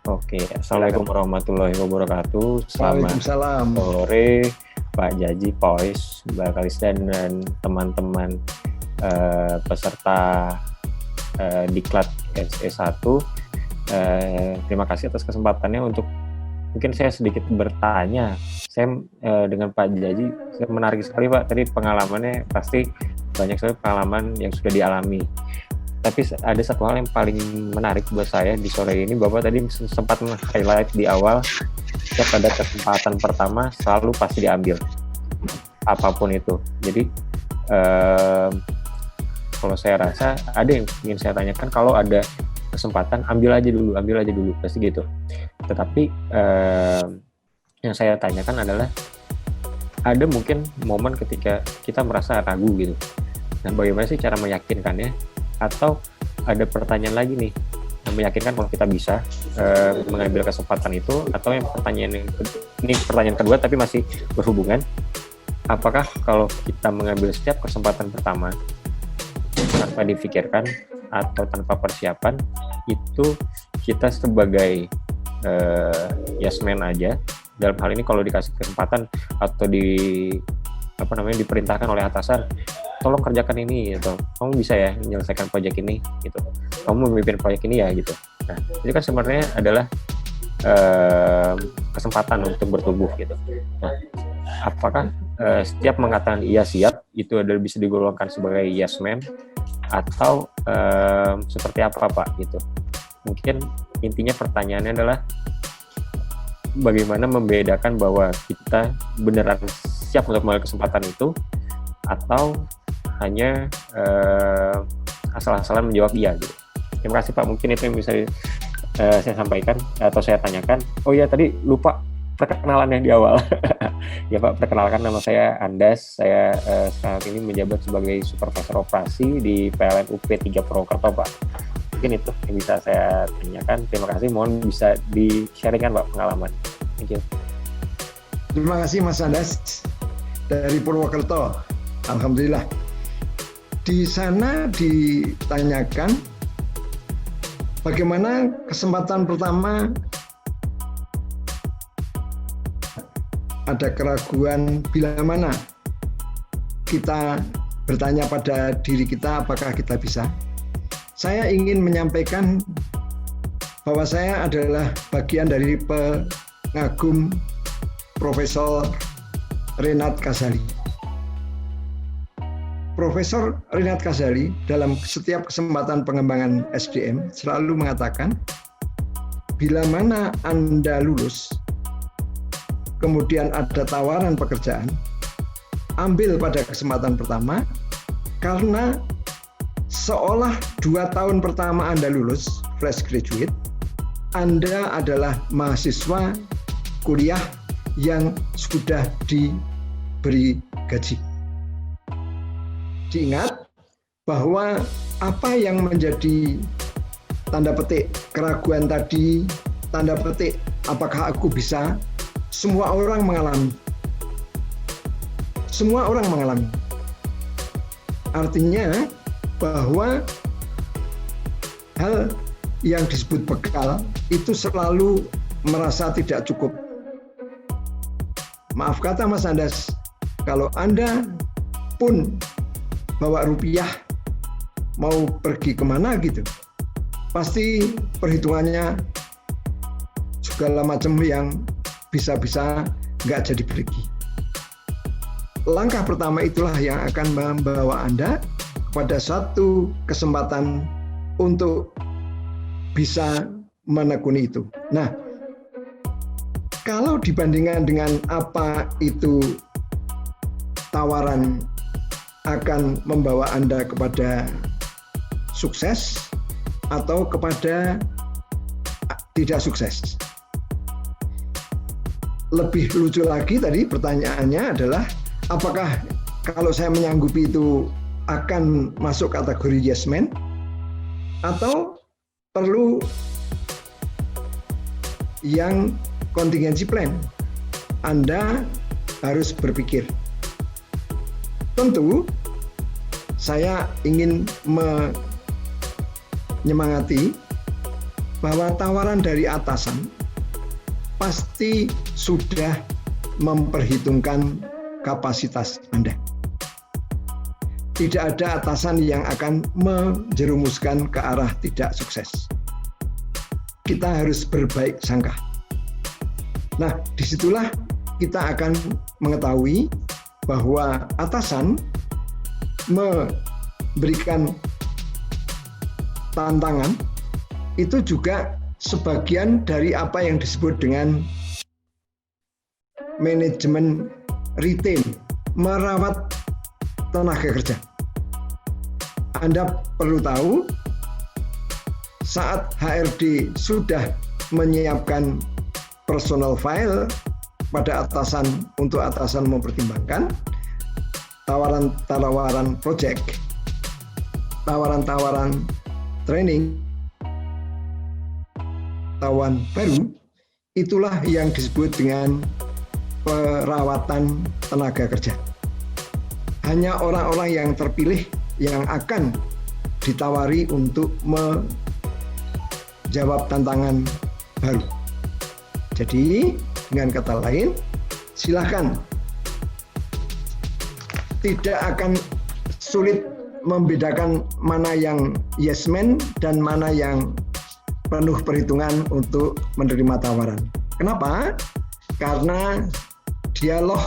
Oke, Assalamualaikum warahmatullahi wabarakatuh. Selamat Waalaikumsalam. sore, Pak Jaji, Pak Ois, Mbak Kalista, dan teman-teman peserta Diklat SE1. Terima kasih atas kesempatannya untuk mungkin saya sedikit bertanya. Saya dengan Pak Jaji, saya menarik sekali Pak, tadi pengalamannya pasti banyak sekali pengalaman yang sudah dialami. Tapi ada satu hal yang paling menarik buat saya di sore ini, Bapak tadi sempat highlight di awal, setiap ada kesempatan pertama selalu pasti diambil, apapun itu. Jadi kalau saya rasa ada yang ingin saya tanyakan, kalau ada kesempatan ambil aja dulu, pasti gitu. Tetapi yang saya tanyakan adalah ada mungkin momen ketika kita merasa ragu gitu. Nah, bagaimana sih cara meyakinkannya? Atau ada pertanyaan lagi nih yang meyakinkan kalau kita bisa mengambil kesempatan itu, atau yang pertanyaan kedua tapi masih berhubungan, apakah kalau kita mengambil setiap kesempatan pertama tanpa difikirkan atau tanpa persiapan, itu kita sebagai yes man aja, dalam hal ini kalau dikasih kesempatan atau diperintahkan oleh atasan, tolong kerjakan ini gitu, kamu bisa ya menyelesaikan proyek ini gitu, kamu memimpin proyek ini ya gitu. Nah, ini kan sebenarnya adalah kesempatan untuk bertumbuh gitu. Nah, apakah setiap mengatakan iya siap itu adalah bisa digolongkan sebagai yes man atau seperti apa Pak gitu? Mungkin intinya pertanyaannya adalah bagaimana membedakan bahwa kita beneran siap untuk mengambil kesempatan itu atau hanya asal-asalan menjawab iya gitu. Terima kasih Pak, mungkin itu yang bisa saya sampaikan atau saya tanyakan. Oh ya, tadi lupa perkenalannya di awal. Ya Pak, perkenalkan nama saya Andas. Saya sekarang ini menjabat sebagai supervisor operasi di PLN UP 3 Purwokerto Pak. Mungkin itu yang bisa saya tanyakan. Terima kasih, mohon bisa di-sharingkan Pak pengalaman. Thank you. Terima kasih Mas Andas dari Purwokerto. Alhamdulillah. Di sana ditanyakan bagaimana kesempatan pertama ada keraguan bila mana kita bertanya pada diri kita apakah kita bisa. Saya ingin menyampaikan bahwa saya adalah bagian dari pengagum Profesor Renat Kasali. Profesor Renat Kasali dalam setiap kesempatan pengembangan SDM selalu mengatakan, bila mana Anda lulus, kemudian ada tawaran pekerjaan, ambil pada kesempatan pertama, karena seolah 2 tahun pertama Anda lulus, fresh graduate, Anda adalah mahasiswa kuliah yang sudah diberi gaji. Diingat bahwa apa yang menjadi tanda petik keraguan tadi, tanda petik apakah aku bisa, semua orang mengalami. Semua orang mengalami. Artinya bahwa hal yang disebut bekal itu selalu merasa tidak cukup. Maaf kata Mas Andas, kalau Anda pun bawa rupiah mau pergi kemana gitu, pasti perhitungannya segala macam yang bisa-bisa nggak jadi pergi. Langkah pertama itulah yang akan membawa Anda pada satu kesempatan untuk bisa menekuni itu. Nah, kalau dibandingkan dengan apa itu tawaran akan membawa Anda kepada sukses atau kepada tidak sukses. Lebih lucu lagi tadi pertanyaannya adalah apakah kalau saya menyanggupi itu akan masuk kategori yes man atau perlu yang contingency plan. Anda harus berpikir. Tentu saya ingin menyemangati bahwa tawaran dari atasan pasti sudah memperhitungkan kapasitas Anda. Tidak ada atasan yang akan menjerumuskan ke arah tidak sukses. Kita harus berbaik sangka. Nah, disitulah kita akan mengetahui bahwa atasan memberikan tantangan itu juga sebagian dari apa yang disebut dengan manajemen retain, merawat tenaga kerja. Anda perlu tahu saat HRD sudah menyiapkan personal file pada atasan untuk atasan mempertimbangkan tawaran-tawaran project, tawaran-tawaran training, tawaran baru, itulah yang disebut dengan perawatan tenaga kerja. Hanya orang-orang yang terpilih yang akan ditawari untuk menjawab tantangan baru. Jadi, dengan kata lain, silakan. Tidak akan sulit membedakan mana yang yes man dan mana yang penuh perhitungan untuk menerima tawaran. Kenapa? Karena dialog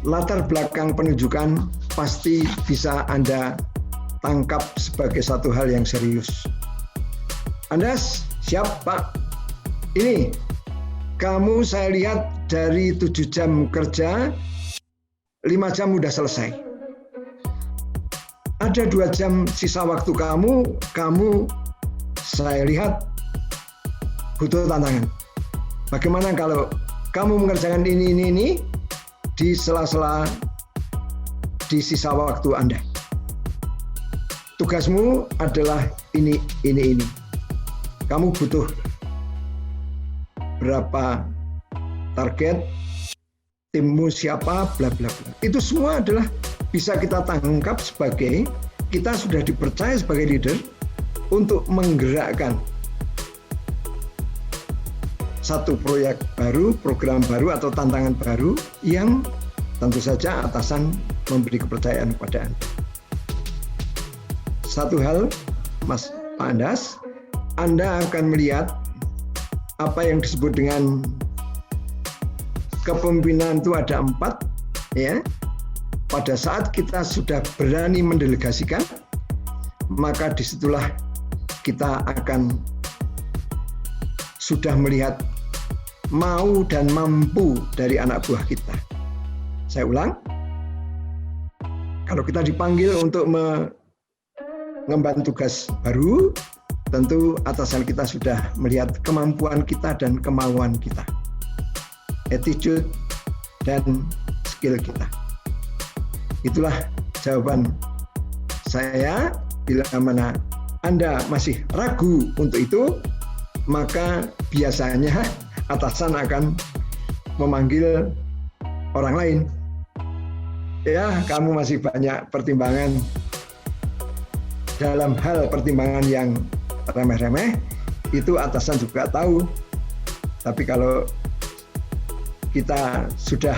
latar belakang penunjukan pasti bisa Anda tangkap sebagai satu hal yang serius. Anda siap, Pak? Ini, kamu saya lihat dari 7 jam kerja, 5 jam udah selesai. Ada 2 jam sisa waktu kamu saya lihat butuh tantangan. Bagaimana kalau kamu mengerjakan ini di sela-sela di sisa waktu Anda? Tugasmu adalah ini. Kamu butuh berapa target, timmu siapa, bla bla bla. Itu semua adalah bisa kita tangkap sebagai kita sudah dipercaya sebagai leader untuk menggerakkan satu proyek baru, program baru atau tantangan baru yang tentu saja atasan memberi kepercayaan kepada Anda. Satu hal, Mas Pak Andas, Anda akan melihat apa yang disebut dengan kepemimpinan itu ada 4, ya. Pada saat kita sudah berani mendelegasikan, maka disitulah kita akan sudah melihat mau dan mampu dari anak buah kita. Saya ulang, kalau kita dipanggil untuk mengemban tugas baru, tentu atasan kita sudah melihat kemampuan kita dan kemauan kita, attitude dan skill kita. Itulah jawaban saya. Bila mana Anda masih ragu untuk itu, maka biasanya atasan akan memanggil orang lain. Ya, kamu masih banyak pertimbangan dalam hal pertimbangan yang remeh-remeh, itu atasan juga tahu. Tapi kalau kita sudah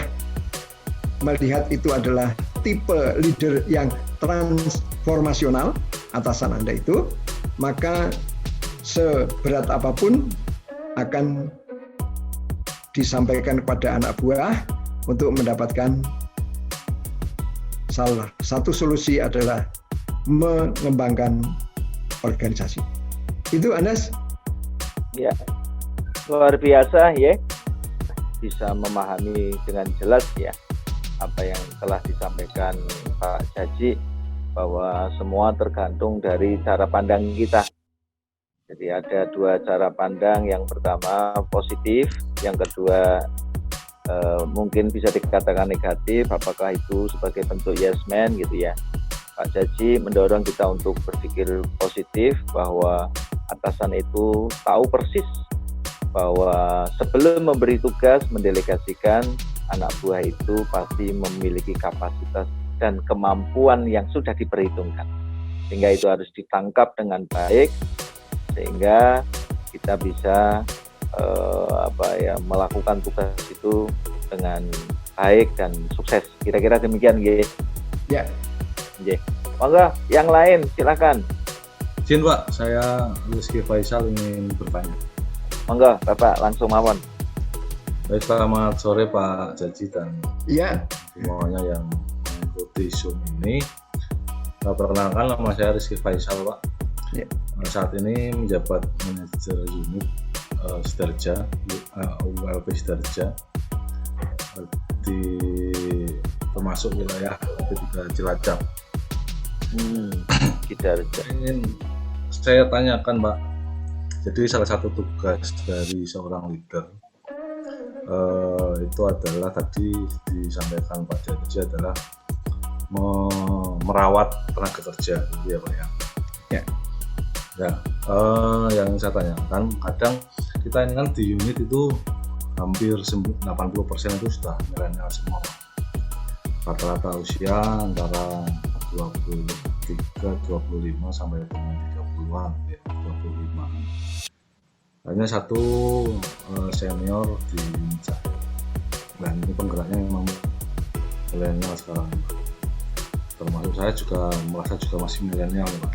melihat itu adalah tipe leader yang transformasional, atasan Anda itu, maka seberat apapun akan disampaikan kepada anak buah untuk mendapatkan salah satu solusi adalah mengembangkan organisasi. Itu Anas? Ya, luar biasa ya, bisa memahami dengan jelas ya apa yang telah disampaikan Pak Jaji, bahwa semua tergantung dari cara pandang kita. Jadi ada 2 cara pandang, yang pertama positif, yang kedua mungkin bisa dikatakan negatif, apakah itu sebagai bentuk yes man gitu ya. Pak Jaji mendorong kita untuk berpikir positif, bahwa atasan itu tahu persis bahwa sebelum memberi tugas, mendelegasikan, anak buah itu pasti memiliki kapasitas dan kemampuan yang sudah diperhitungkan, sehingga itu harus ditangkap dengan baik, sehingga kita bisa melakukan tugas itu dengan baik dan sukses. Kira-kira demikian, G. Ya. G. Monggo, yang lain silakan. Izin Pak, saya Rizky Faisal ingin bertanya. Monggo, Bapak langsung mawon. Baik, selamat sore Pak Jaji dan semuanya yang mengikuti Zoom ini. Perkenalkan, nama saya Rizky Faisal Pak. Ya. Saat ini menjabat manajer unit Sidarja, ULP Sidarja, di termasuk wilayah ketiga Cilacap. Sidarja. Ingin saya tanyakan Pak, jadi salah satu tugas dari seorang leader itu adalah tadi disampaikan Pak Jaji adalah merawat tenaga kerja, gitu ya Pak ya. Ya. Ya, yang saya tanyakan, kadang kita ini kan di unit itu hampir 80% itu sudah milenial semua. Rata-rata usia antara 23, 25 sampai dengan 30-an, ya, 25. Hanya satu senior di unit saya. Dan ini penggeraknya memang milenial sekarang. Termasuk saya juga merasa juga masih milenial Pak.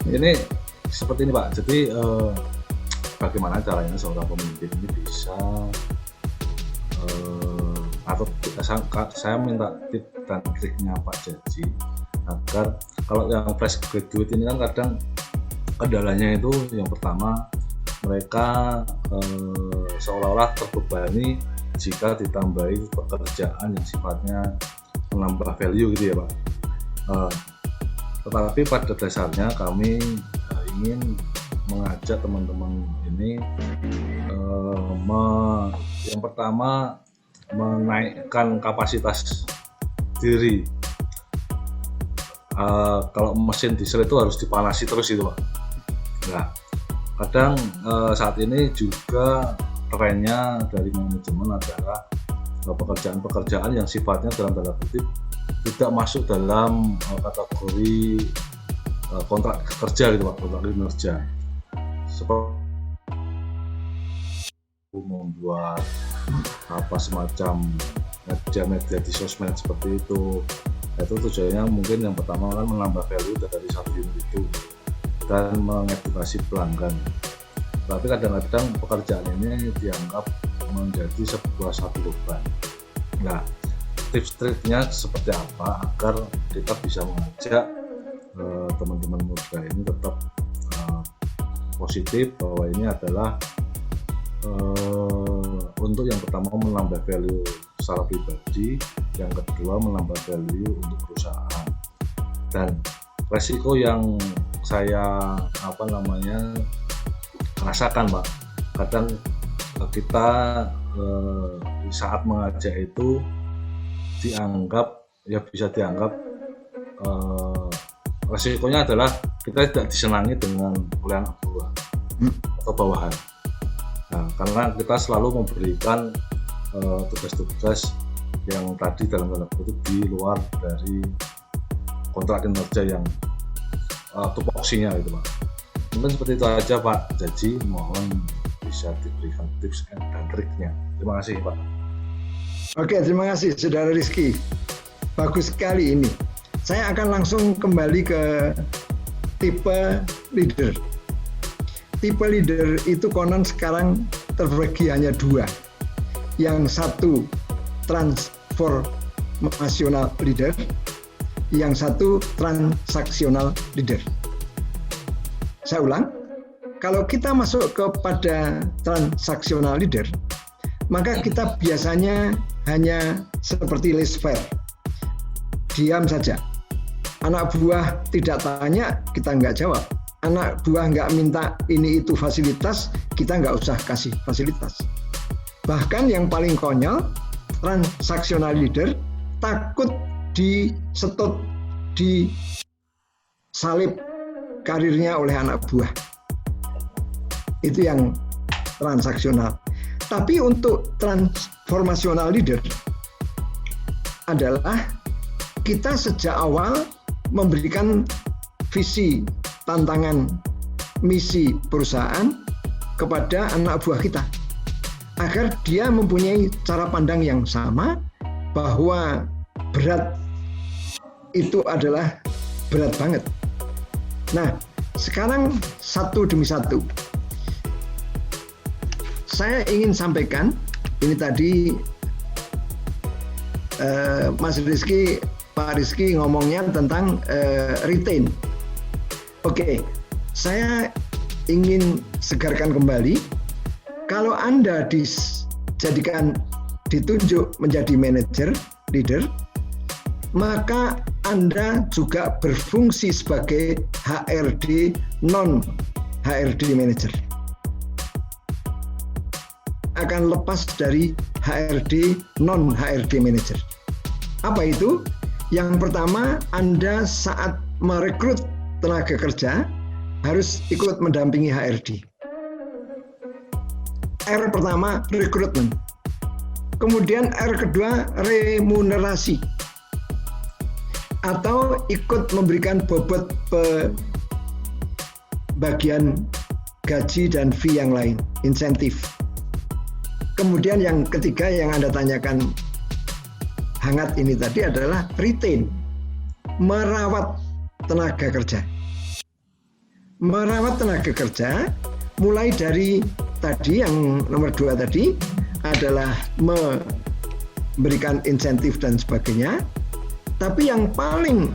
Ini seperti ini Pak. Jadi bagaimana caranya seorang pemimpin ini bisa atau saya minta tip dan triknya Pak Jaji agar kalau yang fresh graduate ini kan kadang kendalanya itu yang pertama mereka seolah-olah terbebani jika ditambahi pekerjaan yang sifatnya menambah value gitu ya Pak. Tetapi pada dasarnya kami ingin mengajak teman-teman ini yang pertama menaikkan kapasitas diri. Kalau mesin diesel itu harus dipanasi terus itu Pak. Nah, kadang saat ini juga trennya dari manajemen adalah pekerjaan-pekerjaan yang sifatnya dalam tanda kutip tidak masuk dalam kategori kontrak kerja gitu Pak, kontrak kinerja. Seperti membuat semacam media di sosmed seperti itu tujuannya mungkin yang pertama kan menambah value dari satu unit itu dan mengedukasi pelanggan. Tapi kadang-kadang pekerjaan ini dianggap menjadi satu beban. Nah, tips-triknya seperti apa agar kita bisa mengajak teman-teman muda ini tetap positif bahwa ini adalah untuk yang pertama menambah value secara pribadi, yang kedua menambah value untuk perusahaan. Dan resiko yang saya rasakan Pak, kadang kita saat mengajak itu bisa dianggap resikonya adalah kita tidak disenangi oleh anak buah atau bawahan. Nah, karena kita selalu memberikan tugas-tugas yang tadi dalam tanda kutip di luar dari kontrak kinerja yang tupoksinya gitu Pak. Mungkin seperti itu aja Pak Jaji, mohon bisa diberikan tips dan triknya. Terima kasih Pak. Oke, terima kasih Saudara Rizky. Bagus sekali ini. Saya akan langsung kembali ke tipe leader. Tipe leader itu konon sekarang terbagi hanya dua. Yang satu transformational leader, yang satu transaksional leader. Saya ulang, kalau kita masuk kepada transaksional leader, maka kita biasanya hanya seperti laissez-faire, diam saja. Anak buah tidak tanya, kita nggak jawab. Anak buah nggak minta ini itu fasilitas, kita nggak usah kasih fasilitas. Bahkan yang paling konyol, transaksional leader takut disetut, disalib karirnya oleh anak buah. Itu yang transaksional. Tapi untuk transformational leader adalah kita sejak awal memberikan visi, tantangan, misi perusahaan kepada anak buah kita agar dia mempunyai cara pandang yang sama bahwa berat itu adalah berat banget. Nah, sekarang satu demi satu saya ingin sampaikan ini tadi Mas Rizky, Pak Rizky ngomongnya tentang retain. Oke, saya ingin segarkan kembali, kalau Anda ditunjuk menjadi manajer, leader, maka Anda juga berfungsi sebagai HRD non-HRD manager. Akan lepas dari HRD non-HRD manager. Apa itu? Yang pertama, Anda saat merekrut tenaga kerja harus ikut mendampingi HRD. R pertama, rekrutmen. Kemudian R kedua, remunerasi. Atau ikut memberikan bobot bagian gaji dan fee yang lain, insentif. Kemudian yang ketiga yang Anda tanyakan hangat ini tadi adalah retain, merawat tenaga kerja. merawat tenaga kerja, mulai dari tadi yang nomor 2 tadi adalah memberikan insentif dan sebagainya. Tapi yang paling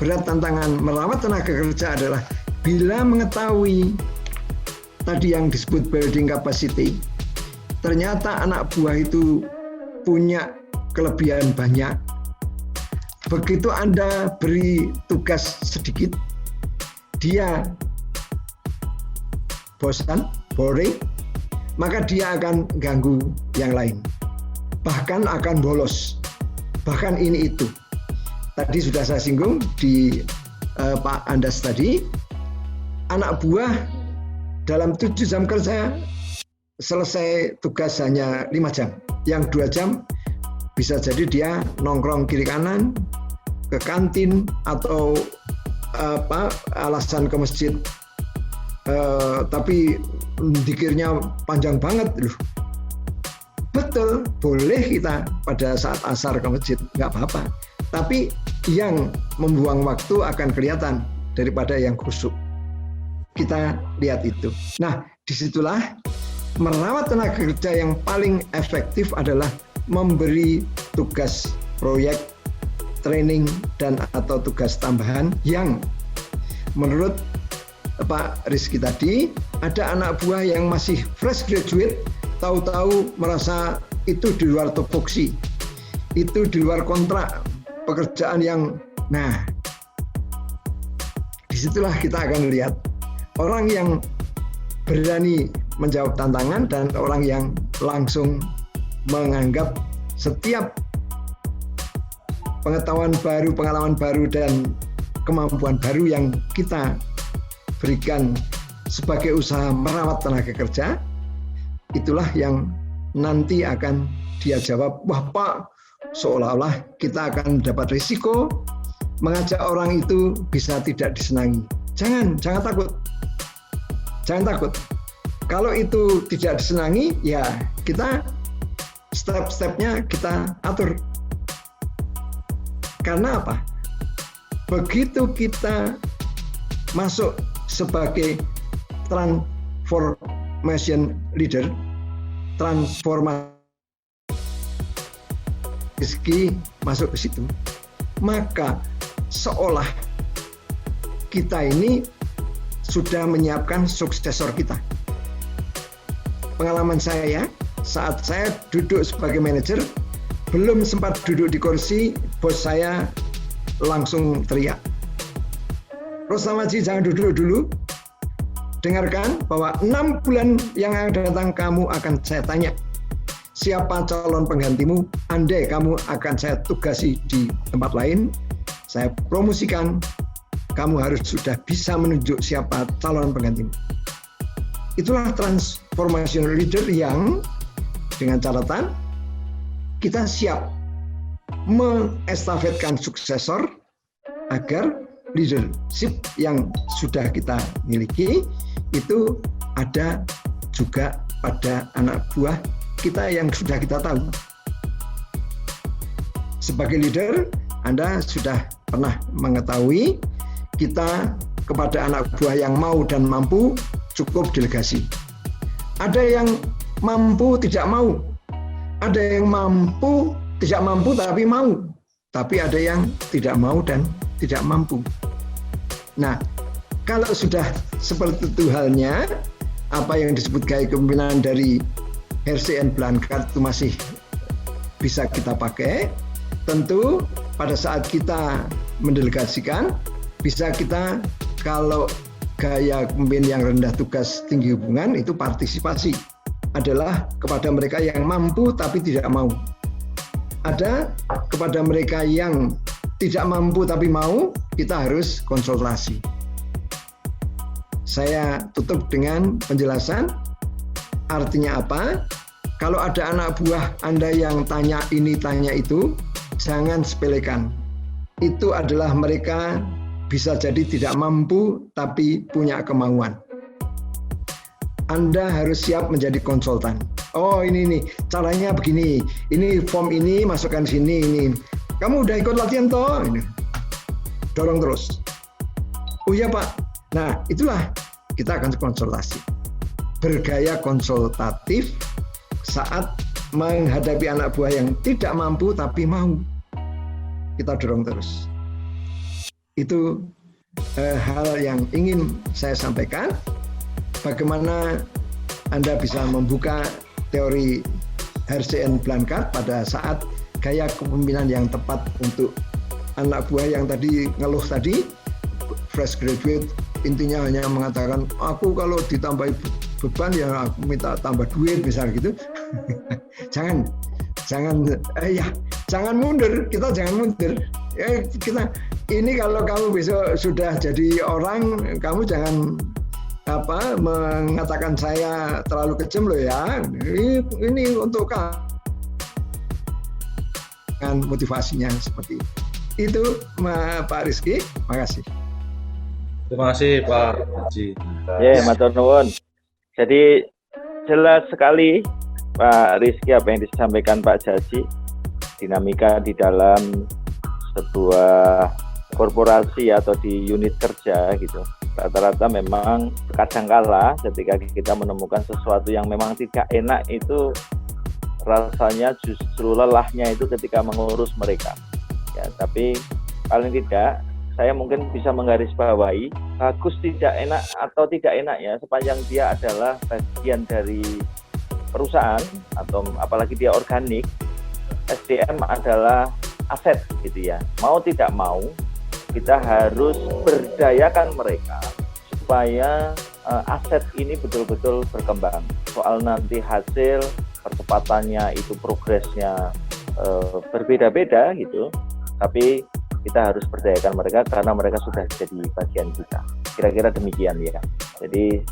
berat tantangan merawat tenaga kerja adalah bila mengetahui tadi yang disebut building capacity, ternyata anak buah itu punya kelebihan banyak. Begitu Anda beri tugas sedikit, dia bosan, boring, maka dia akan ganggu yang lain. Bahkan akan bolos. Bahkan ini itu. Tadi sudah saya singgung di Pak Andas tadi, anak buah dalam 7 jam kerja selesai tugas hanya 5 jam. Yang 2 jam bisa jadi dia nongkrong kiri kanan, ke kantin, atau alasan ke masjid. Tapi dikirnya panjang banget loh. Betul, boleh kita pada saat asar ke masjid, nggak apa-apa. Tapi yang membuang waktu akan kelihatan daripada yang khusyuk. Kita lihat itu. Nah, disitulah merawat tenaga kerja yang paling efektif adalah memberi tugas proyek, training, dan atau tugas tambahan yang menurut Pak Rizky tadi, ada anak buah yang masih fresh graduate, tahu-tahu merasa itu di luar tupoksi, itu di luar kontrak pekerjaan yang, nah, disitulah kita akan lihat orang yang berani menjawab tantangan dan orang yang langsung menganggap setiap pengetahuan baru, pengalaman baru, dan kemampuan baru yang kita berikan sebagai usaha merawat tenaga kerja, itulah yang nanti akan dia jawab, wah Pak, seolah-olah kita akan mendapat risiko mengajak orang itu bisa tidak disenangi. Jangan takut. Jangan takut. Kalau itu tidak disenangi, ya kita step-stepnya kita atur. Karena apa? Begitu kita masuk sebagai transformation leader, transformasi masuk ke situ, maka seolah kita ini sudah menyiapkan suksesor kita. Pengalaman saya, saat saya duduk sebagai manajer, belum sempat duduk di kursi, bos saya langsung teriak, Rosnamaji, jangan duduk dulu. Dengarkan bahwa 6 bulan yang akan datang kamu akan saya tanya siapa calon penggantimu. Andai kamu akan saya tugasi di tempat lain, saya promosikan, kamu harus sudah bisa menunjuk siapa calon penggantimu. Itulah transformation leader yang dengan catatan kita siap mengestafetkan suksesor agar leadership yang sudah kita miliki itu ada juga pada anak buah kita yang sudah kita tahu. Sebagai leader, Anda sudah pernah mengetahui kita kepada anak buah yang mau dan mampu cukup delegasi. Ada yang mampu tidak mau, ada yang mampu tidak mampu tapi mau, tapi ada yang tidak mau dan tidak mampu. Nah, kalau sudah seperti itu halnya, apa yang disebut gaya kepemimpinan dari Hersey and Blanchard itu masih bisa kita pakai. Tentu pada saat kita mendelegasikan, bisa kita, kalau gaya pemimpin yang rendah tugas tinggi hubungan, itu partisipasi adalah kepada mereka yang mampu tapi tidak mau. Ada kepada mereka yang tidak mampu tapi mau, kita harus konsultasi. Saya tutup dengan penjelasan artinya apa. Kalau ada anak buah Anda yang tanya ini, tanya itu, jangan sepelekan. Itu adalah mereka bisa jadi tidak mampu tapi punya kemauan. Anda harus siap menjadi konsultan. Oh ini nih, caranya begini. Ini form ini masukkan sini ini. Kamu udah ikut latihan toh? Ini. Dorong terus. Oh iya Pak, Nah, itulah kita akan konsultasi. Bergaya konsultatif saat menghadapi anak buah yang tidak mampu tapi mau. Kita dorong terus. Itu hal yang ingin saya sampaikan. Bagaimana Anda bisa membuka teori RCN Blanchard pada saat gaya kepemimpinan yang tepat untuk anak buah yang tadi ngeluh tadi, fresh graduate, intinya hanya mengatakan, aku kalau ditambahi beban ya aku minta tambah duit, misal gitu. jangan mundur, kita jangan mundur. Ini kalau kamu besok sudah jadi orang, kamu jangan mengatakan saya terlalu kejam loh ya. Ini untuk kamu. Dengan motivasinya seperti itu. Itu Pak Rizky, makasih. Terima kasih Pak Haji. Matur nuwun. Jadi jelas sekali Pak Rizky apa yang disampaikan Pak Jaji, dinamika di dalam sebuah korporasi atau di unit kerja gitu. Rata-rata memang kadangkala ketika kita menemukan sesuatu yang memang tidak enak itu rasanya justru lelahnya itu ketika mengurus mereka. Ya, tapi paling tidak saya mungkin bisa menggarisbawahi bagus tidak enak atau tidak enak ya sepanjang dia adalah bagian dari perusahaan atau apalagi dia organik, SDM adalah aset gitu ya. Mau tidak mau kita harus berdayakan mereka supaya aset ini betul-betul berkembang. Soal nanti hasil percepatannya itu progresnya berbeda-beda gitu, tapi kita harus berdayakan mereka karena mereka sudah jadi bagian kita. Kira-kira demikian ya. Jadi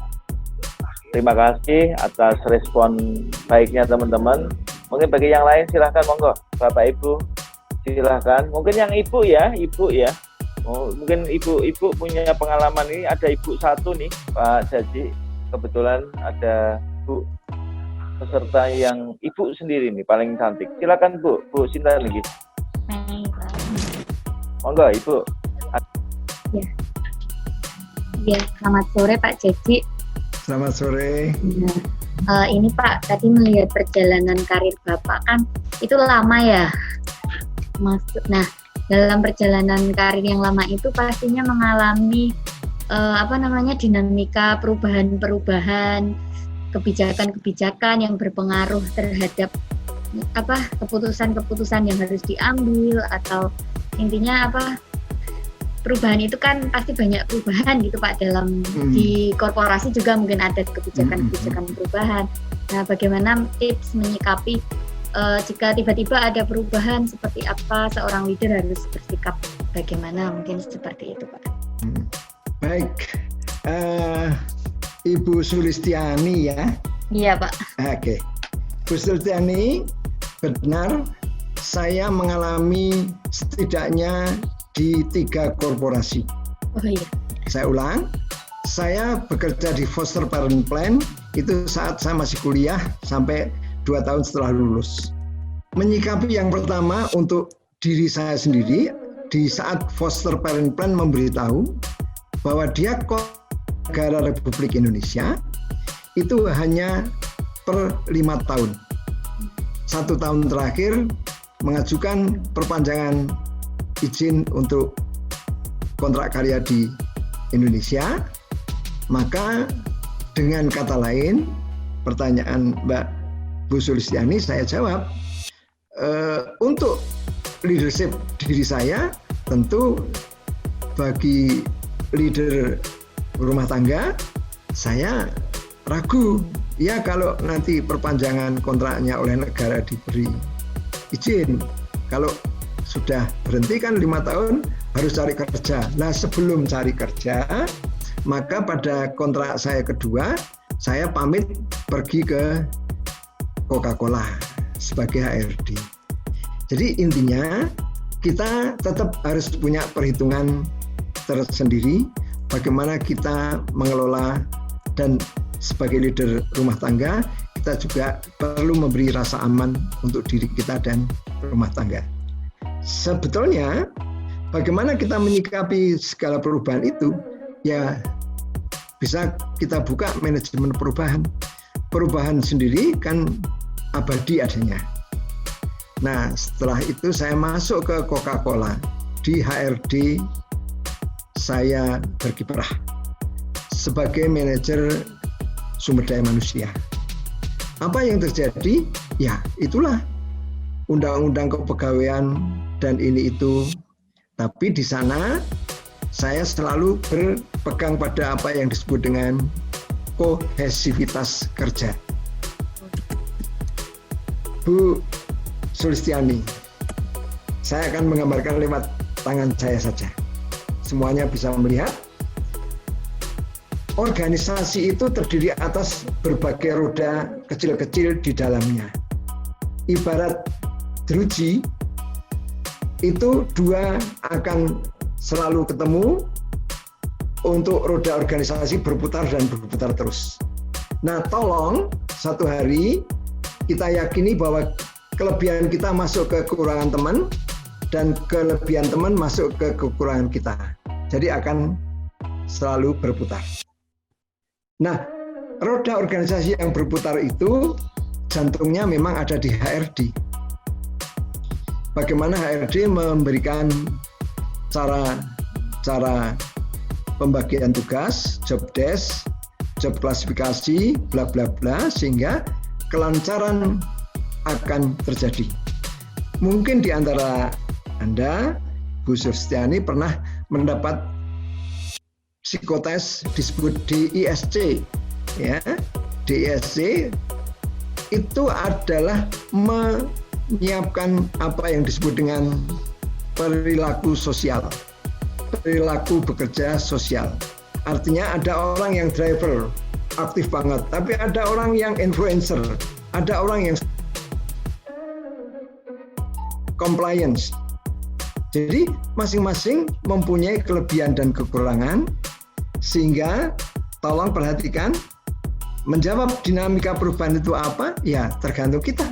terima kasih atas respon baiknya teman-teman. Mungkin bagi yang lain silahkan monggo Bapak Ibu silahkan. Mungkin yang Ibu ya. Oh, mungkin ibu punya pengalaman ini. Ada Ibu satu nih Pak Jaji. Kebetulan ada Bu peserta yang Ibu sendiri nih paling cantik. Silakan Bu Sinta lagi. Monggo Ibu. Ya, selamat sore Pak Jaji. Selamat sore. Ini Pak, tadi melihat perjalanan karir Bapak kan itu lama ya. Nah, dalam perjalanan karir yang lama itu pastinya mengalami dinamika perubahan-perubahan, kebijakan-kebijakan yang berpengaruh terhadap keputusan-keputusan yang harus diambil, atau intinya perubahan itu kan pasti banyak perubahan gitu Pak dalam di korporasi juga mungkin ada kebijakan-kebijakan perubahan. Nah, bagaimana tips menyikapi jika tiba-tiba ada perubahan, seperti apa seorang leader harus bersikap, bagaimana mungkin seperti itu Pak? Baik, Ibu Sulistiani ya? Iya Pak. Oke, Bu Sulistiani, benar, saya mengalami setidaknya di 3 korporasi. Oh iya. Saya ulang, saya bekerja di Foster Parent Plan itu saat saya masih kuliah sampai 2 tahun setelah lulus. Menyikapi yang pertama untuk diri saya sendiri, di saat Foster Parent Plan memberitahu bahwa dia negara Republik Indonesia itu hanya per 5 tahun. 1 tahun terakhir mengajukan perpanjangan izin untuk kontrak karya di Indonesia, maka dengan kata lain, pertanyaan Mbak Bu Sulistiani saya jawab, untuk leadership diri saya, tentu bagi leader rumah tangga, saya ragu, ya kalau nanti perpanjangan kontraknya oleh negara diberi izin, kalau sudah berhenti kan 5 tahun harus cari kerja. Nah, sebelum cari kerja, maka pada kontrak saya kedua, saya pamit pergi ke Coca-Cola sebagai HRD. Jadi intinya kita tetap harus punya perhitungan tersendiri bagaimana kita mengelola, dan sebagai leader rumah tangga kita juga perlu memberi rasa aman untuk diri kita dan rumah tangga. Sebetulnya bagaimana kita menyikapi segala perubahan itu, ya bisa kita buka manajemen perubahan. Perubahan sendiri kan abadi adanya. Nah, setelah itu saya masuk ke Coca-Cola. Di HRD saya berkiprah sebagai manajer sumber daya manusia. Apa yang terjadi? Ya, itulah undang-undang kepegawaian dan ini itu. Tapi di sana saya selalu berpegang pada apa yang disebut dengan kohesivitas kerja. Bu Sulistiani, saya akan menggambarkan lewat tangan saya saja. Semuanya bisa melihat. Organisasi itu terdiri atas berbagai roda kecil-kecil di dalamnya. Ibarat jeruji, itu dua akan selalu ketemu untuk roda organisasi berputar dan berputar terus. Nah, tolong satu hari kita yakini bahwa kelebihan kita masuk ke kekurangan teman dan kelebihan teman masuk ke kekurangan kita. Jadi akan selalu berputar. Nah, roda organisasi yang berputar itu jantungnya memang ada di HRD. Bagaimana HRD memberikan cara pembagian tugas, job desk, job klasifikasi, bla bla bla, sehingga kelancaran akan terjadi. Mungkin di antara Anda, Bu Sulistiani, pernah mendapat psikotes disebut DISC, ya. DISC itu adalah menyiapkan apa yang disebut dengan perilaku sosial, perilaku bekerja sosial. Artinya ada orang yang driver, aktif banget, tapi ada orang yang influencer, ada orang yang compliance. Jadi masing-masing mempunyai kelebihan dan kekurangan, sehingga tolong perhatikan, menjawab dinamika perubahan itu apa? Ya tergantung kita.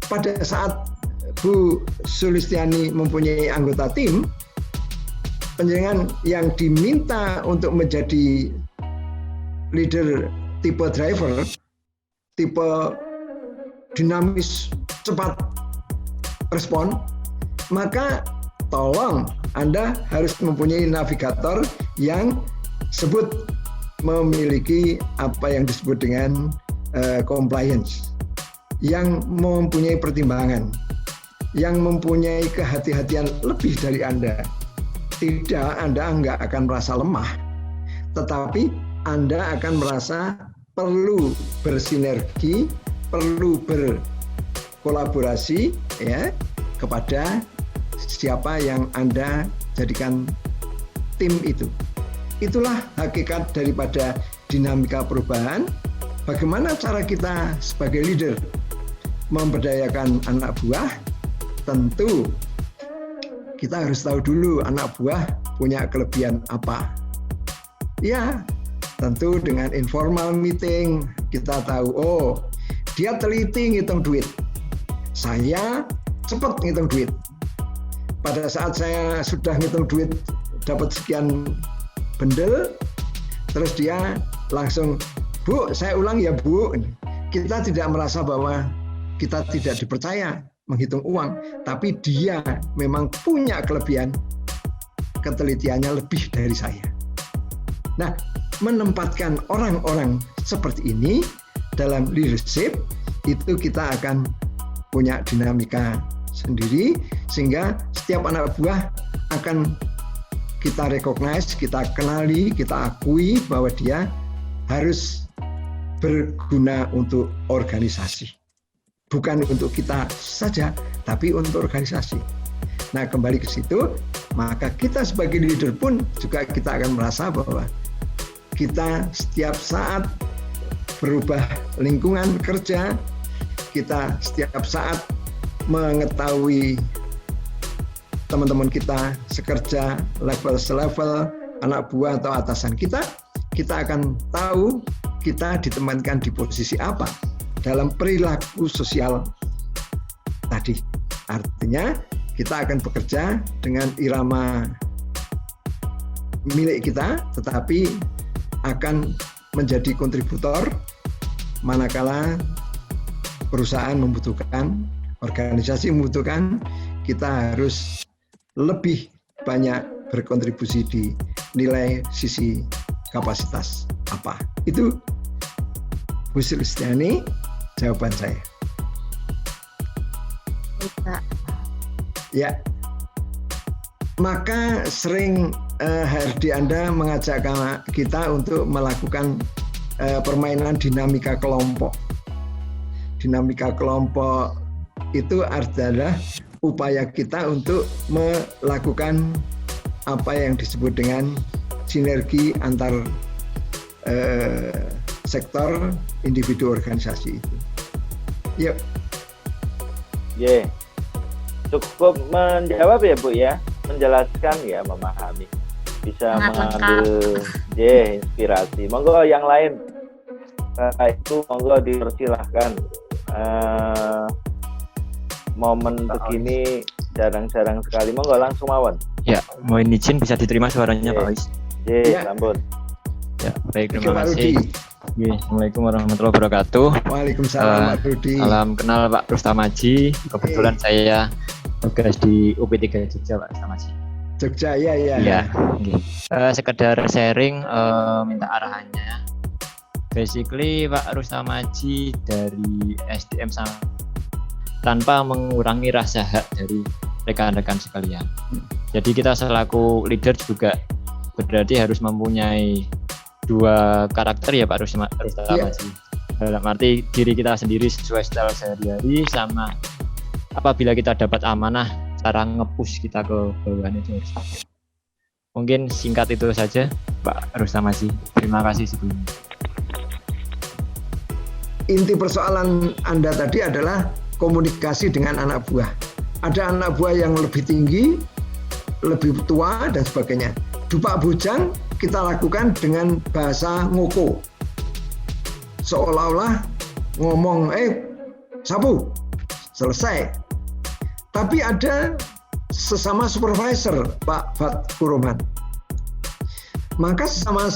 Pada saat Bu Sulistiani mempunyai anggota tim, penjenengan yang diminta untuk menjadi leader tipe driver, tipe dinamis, cepat respon, maka tolong Anda harus mempunyai navigator yang sebut memiliki apa yang disebut dengan compliance, yang mempunyai pertimbangan, yang mempunyai kehati-hatian lebih dari Anda. Tidak, Anda nggak akan merasa lemah, tetapi Anda akan merasa perlu bersinergi, perlu berkolaborasi, ya, kepada siapa yang Anda jadikan tim itu. Itulah hakikat daripada dinamika perubahan. Bagaimana cara kita sebagai leader memberdayakan anak buah? Tentu kita harus tahu dulu anak buah punya kelebihan apa. Ya, tentu dengan informal meeting kita tahu, oh dia teliti ngitung duit, saya cepat ngitung duit. Pada saat saya sudah ngitung duit dapat sekian bendel, terus dia langsung, Bu, saya ulang ya Bu. Kita tidak merasa bahwa kita tidak dipercaya menghitung uang, tapi dia memang punya kelebihan, ketelitiannya lebih dari saya. Nah, menempatkan orang-orang seperti ini dalam leadership, itu kita akan punya dinamika sendiri, sehingga setiap anak buah akan kita recognize, kita kenali, kita akui bahwa dia harus berguna untuk organisasi. Bukan untuk kita saja, tapi untuk organisasi. Nah, kembali ke situ, maka kita sebagai leader pun juga kita akan merasa bahwa kita setiap saat berubah lingkungan kerja, kita setiap saat mengetahui teman-teman kita sekerja, level-selevel, anak buah atau atasan kita akan tahu kita ditempatkan di posisi apa dalam perilaku sosial tadi. Artinya kita akan bekerja dengan irama milik kita, tetapi akan menjadi kontributor manakala perusahaan membutuhkan, organisasi membutuhkan, kita harus lebih banyak berkontribusi di nilai sisi kapasitas apa. Itu Bu Sulistiani jawaban saya. Bisa. Ya. Maka sering HRD Anda mengajak kita untuk melakukan permainan dinamika kelompok. Dinamika kelompok itu adalah upaya kita untuk melakukan apa yang disebut dengan sinergi antar sektor, individu, organisasi itu. Yuk. Cukup menjawab ya Bu ya, menjelaskan ya, memahami, bisa mengambil inspirasi. Monggo yang lain itu monggo dipersilahkan. Momen begini jarang-jarang sekali, monggo langsung mawon. Ya, mohon izin bisa diterima suaranya Pak Wis. Sampun. Ya, baik, terima kasih. Assalamualaikum warahmatullahi wabarakatuh. Waalaikumsalam Pak Rudi. Salam kenal Pak Rustamaji. Kebetulan saya tugas di UP3 Jogja Pak Rustamaji. Jogja, ya. Sekedar sharing, minta arahannya. Basically Pak Rustamaji dari SDM tanpa mengurangi rasa hak dari rekan-rekan sekalian. Jadi kita selaku leader juga berarti harus mempunyai dua karakter ya Pak Rustamaji. Dalam arti diri kita sendiri sesuai style sehari-hari, sama apabila kita dapat amanah, cara nge-push kita ke bawahan itu harus ada. Mungkin singkat itu saja Pak Rustamaji. Terima kasih sebelumnya. Inti persoalan Anda tadi adalah komunikasi dengan anak buah. Ada anak buah yang lebih tinggi, lebih tua dan sebagainya. Dupak bujang kita lakukan dengan bahasa ngoko. Seolah-olah ngomong, sapu, selesai. Tapi ada sesama supervisor, Pak Fatkur Roman. Maka sesama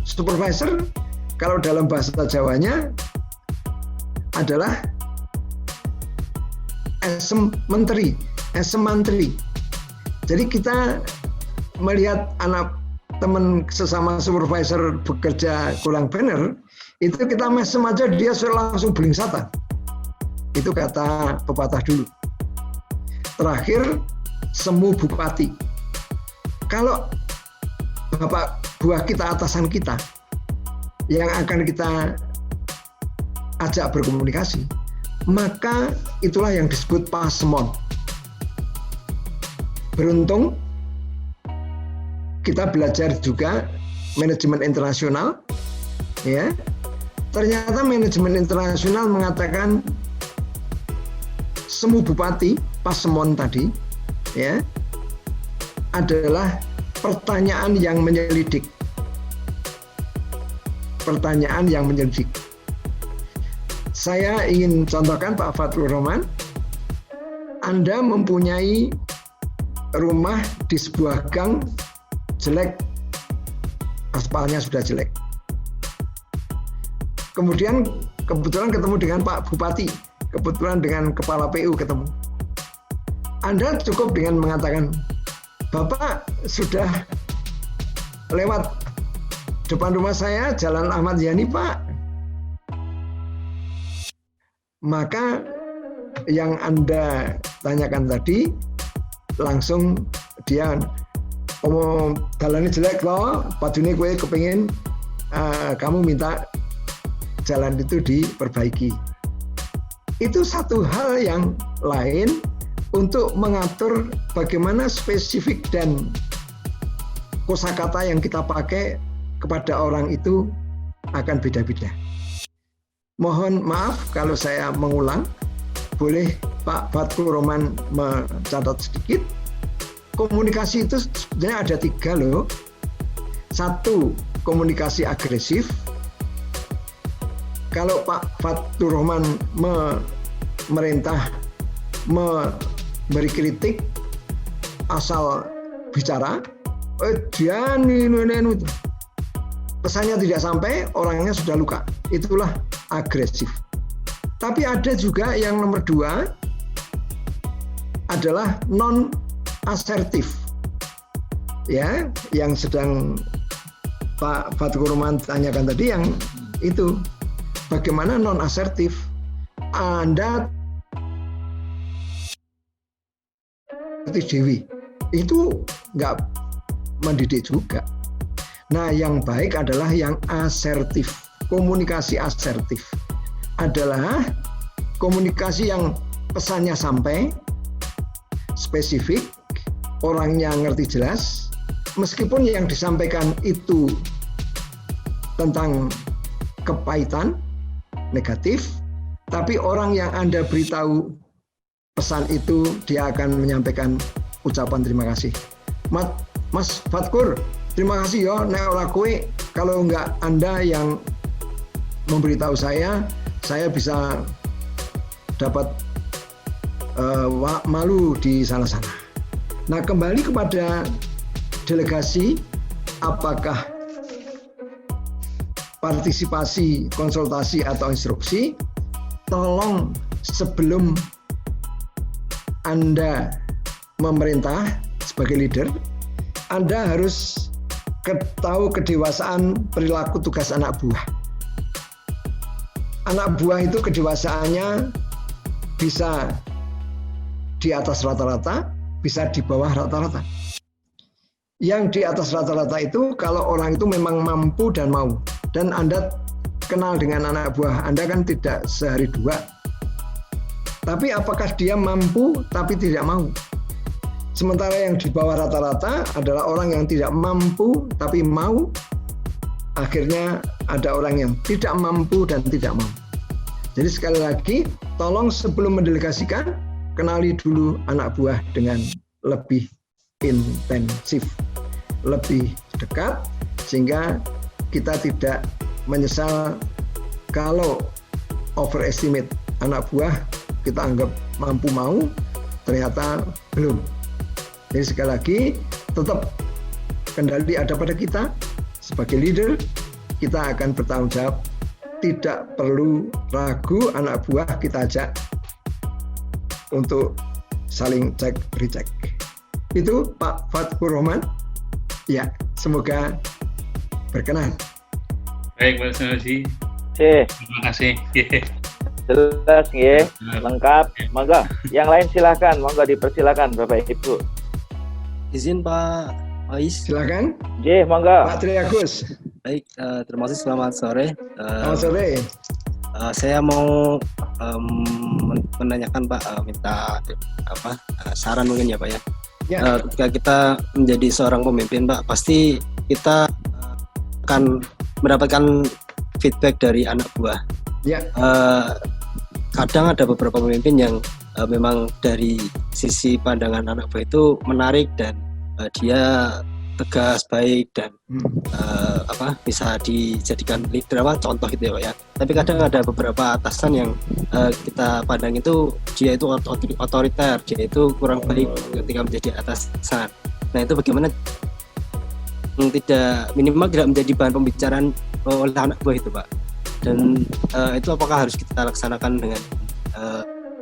supervisor, kalau dalam bahasa Jawanya adalah esem menteri. Jadi kita melihat anak teman sesama supervisor bekerja kurang benar, itu kita mesem aja dia langsung belingsatan. Itu kata pepatah dulu. Terakhir, semu bupati. Kalau bapak buah kita, atasan kita, yang akan kita ajak berkomunikasi, maka itulah yang disebut pasemon. Beruntung kita belajar juga manajemen internasional, ya. Ternyata manajemen internasional mengatakan semu bupati, pasemon tadi, ya, adalah pertanyaan yang menyelidik. Pertanyaan yang menyelidik. Saya ingin contohkan Pak Fathur Rahman, Anda mempunyai rumah di sebuah gang jelek, aspalnya sudah jelek. Kemudian kebetulan ketemu dengan Pak Bupati, kebetulan dengan Kepala PU ketemu. Anda cukup dengan mengatakan, Bapak sudah lewat depan rumah saya, Jalan Ahmad Yani Pak. Maka yang Anda tanyakan tadi, langsung dia jalannya jelek loh, padune gue kepingin kamu minta jalan itu diperbaiki. Itu satu hal yang lain untuk mengatur bagaimana spesifik dan kosakata yang kita pakai kepada orang itu akan beda-beda. Mohon maaf kalau saya mengulang, boleh Pak Fatkur Roman mencatat sedikit. Komunikasi itu sebenarnya ada 3 loh. 1, komunikasi agresif. Kalau Pak Fatkur Roman memerintah, memberi kritik asal bicara, pesannya tidak sampai, orangnya sudah luka. Itulah agresif. Tapi ada juga yang nomor 2 adalah non asertif. Ya, yang sedang Pak Fatkur Rahman tanyakan tadi yang itu. Bagaimana non asertif? Anda seperti Dewi itu nggak mendidik juga. Nah, yang baik adalah yang asertif. Komunikasi asertif adalah komunikasi yang pesannya sampai, spesifik, orangnya ngerti jelas, meskipun yang disampaikan itu tentang kepahitan, negatif, tapi orang yang Anda beritahu pesan itu, dia akan menyampaikan ucapan terima kasih. Mas Fatkur, terima kasih ya, nek ora kowe, kalau enggak Anda yang memberitahu saya bisa dapat malu di sana-sana. Nah, kembali kepada delegasi, apakah partisipasi, konsultasi atau instruksi, tolong sebelum Anda memerintah sebagai leader, Anda harus tahu kedewasaan perilaku tugas anak buah. Anak buah itu kedewasaannya bisa di atas rata-rata, bisa di bawah rata-rata. Yang di atas rata-rata itu kalau orang itu memang mampu dan mau. Dan Anda kenal dengan anak buah Anda kan tidak sehari dua. Tapi apakah dia mampu tapi tidak mau? Sementara yang di bawah rata-rata adalah orang yang tidak mampu tapi mau. Akhirnya ada orang yang tidak mampu dan tidak mau. Jadi sekali lagi, tolong sebelum mendelegasikan, kenali dulu anak buah dengan lebih intensif, lebih dekat, sehingga kita tidak menyesal kalau overestimate anak buah, kita anggap mampu mau, ternyata belum. Jadi sekali lagi, tetap kendali ada pada kita. Sebagai leader, kita akan bertanggung jawab. Tidak perlu ragu, anak buah kita ajak untuk saling cek recheck. Itu Pak Fatkur Rahman. Ya, semoga berkenan. Baik, Mas Naji. Terima kasih. Jelas ya, lengkap. Monggo, yang lain silakan, monggo dipersilakan Bapak Ibu. Izin Pak Ais. Silakan. Monggo. Pak Triagus. Baik, terima kasih. Selamat sore. Selamat sore. Saya mau menanyakan Pak, minta saran mungkin ya Pak ya. Ya. Ketika kita menjadi seorang pemimpin Pak, pasti kita akan mendapatkan feedback dari anak buah. Ya. Kadang ada beberapa pemimpin yang memang dari sisi pandangan anak buah itu menarik dan dia tegas, baik dan bisa dijadikan leader, contoh gitu ya Pak ya. Tapi kadang ada beberapa atasan yang kita pandang itu dia itu otoriter, dia itu kurang baik ketika menjadi atasan. Nah itu bagaimana minimal tidak menjadi bahan pembicaraan oleh anak buah itu Pak. Dan itu apakah harus kita laksanakan dengan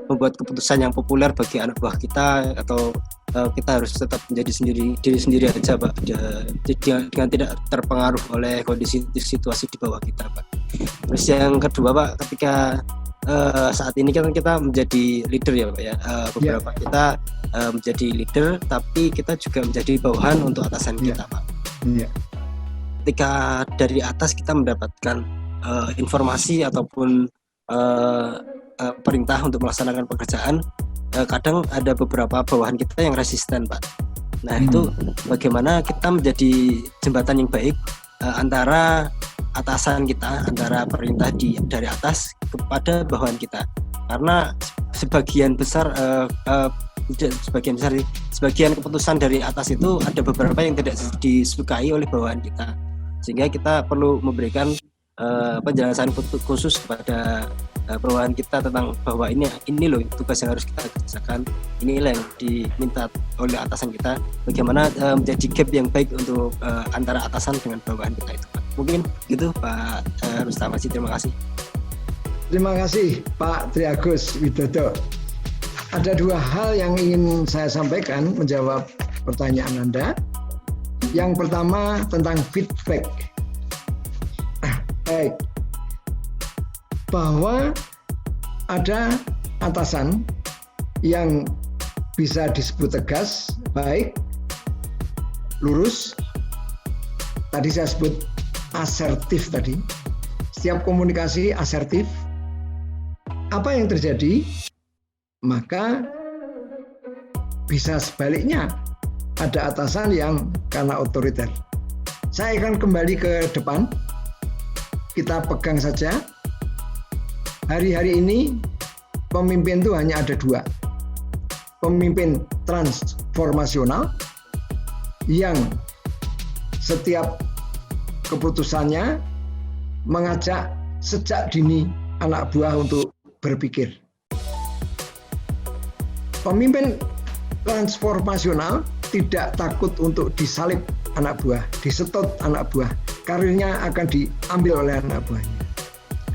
membuat keputusan yang populer bagi anak buah kita, atau kita harus tetap menjadi diri sendiri aja Pak, dengan tidak terpengaruh oleh kondisi situasi di bawah kita Pak. Terus yang kedua Pak, ketika saat ini kan kita menjadi leader ya Pak ya, beberapa kita menjadi leader, tapi kita juga menjadi bawahan untuk atasan kita Pak. Ketika dari atas kita mendapatkan informasi ataupun perintah untuk melaksanakan pekerjaan, kadang ada beberapa bawahan kita yang resisten Pak. Nah itu bagaimana kita menjadi jembatan yang baik antara atasan kita, antara perintah dari atas kepada bawahan kita. Karena sebagian keputusan dari atas itu ada beberapa yang tidak disukai oleh bawahan kita, sehingga kita perlu memberikan penjelasan khusus kepada bawahan kita tentang bahwa ini loh tugas yang harus kita kerjakan, inilah yang diminta oleh atasan kita, bagaimana menjadi gap yang baik untuk antara atasan dengan bawahan kita itu Pak. Mungkin gitu Pak Rustam Aji, terima kasih. Terima kasih Pak Triagus Widodo. Ada dua hal yang ingin saya sampaikan menjawab pertanyaan Anda. Yang pertama tentang feedback. Baik. Bahwa ada atasan yang bisa disebut tegas, baik, lurus. Tadi saya sebut asertif tadi. Setiap komunikasi asertif. Apa yang terjadi? Maka bisa sebaliknya. Ada atasan yang karena otoriter. Saya akan kembali ke depan. Kita pegang saja. Hari-hari ini pemimpin itu hanya ada dua. Pemimpin transformasional yang setiap keputusannya mengajak sejak dini anak buah untuk berpikir. Pemimpin transformasional tidak takut untuk disalib anak buah, disetot anak buah. Karirnya akan diambil oleh anak buahnya.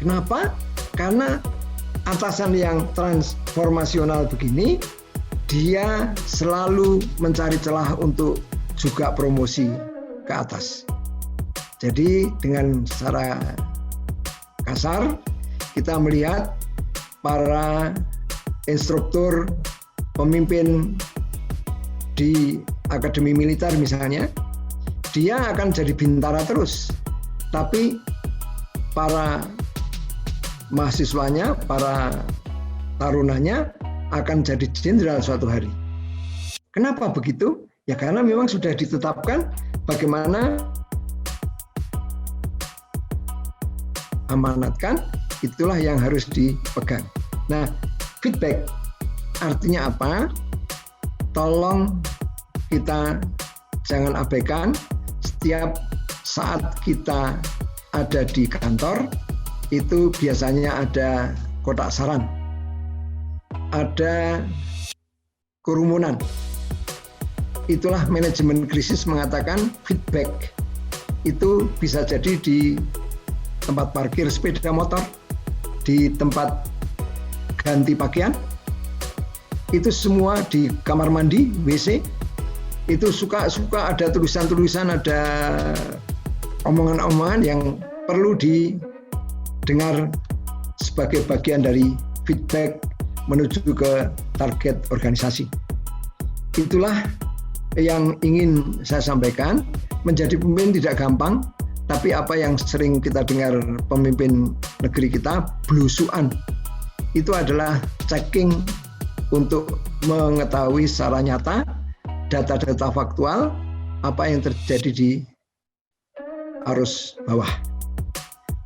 Kenapa? Karena atasan yang transformasional begini, dia selalu mencari celah untuk juga promosi ke atas. Jadi dengan secara kasar, kita melihat para instruktur, pemimpin di akademi militer misalnya, dia akan jadi bintara terus. Tapi para mahasiswanya, para tarunanya akan jadi jenderal suatu hari. Kenapa begitu? Ya karena memang sudah ditetapkan bagaimana amanatkan, itulah yang harus dipegang. Nah, feedback artinya apa? Tolong kita jangan abaikan. Setiap saat kita ada di kantor, itu biasanya ada kotak saran, ada kerumunan. Itulah manajemen krisis mengatakan feedback itu bisa jadi di tempat parkir sepeda motor, di tempat ganti pakaian, itu semua di kamar mandi, WC, itu suka ada tulisan-tulisan, ada omongan-omongan yang perlu didengar sebagai bagian dari feedback menuju ke target organisasi. Itulah yang ingin saya sampaikan. Menjadi pemimpin tidak gampang, tapi apa yang sering kita dengar pemimpin negeri kita, belusuan, itu adalah checking untuk mengetahui secara nyata data-data faktual apa yang terjadi di arus bawah.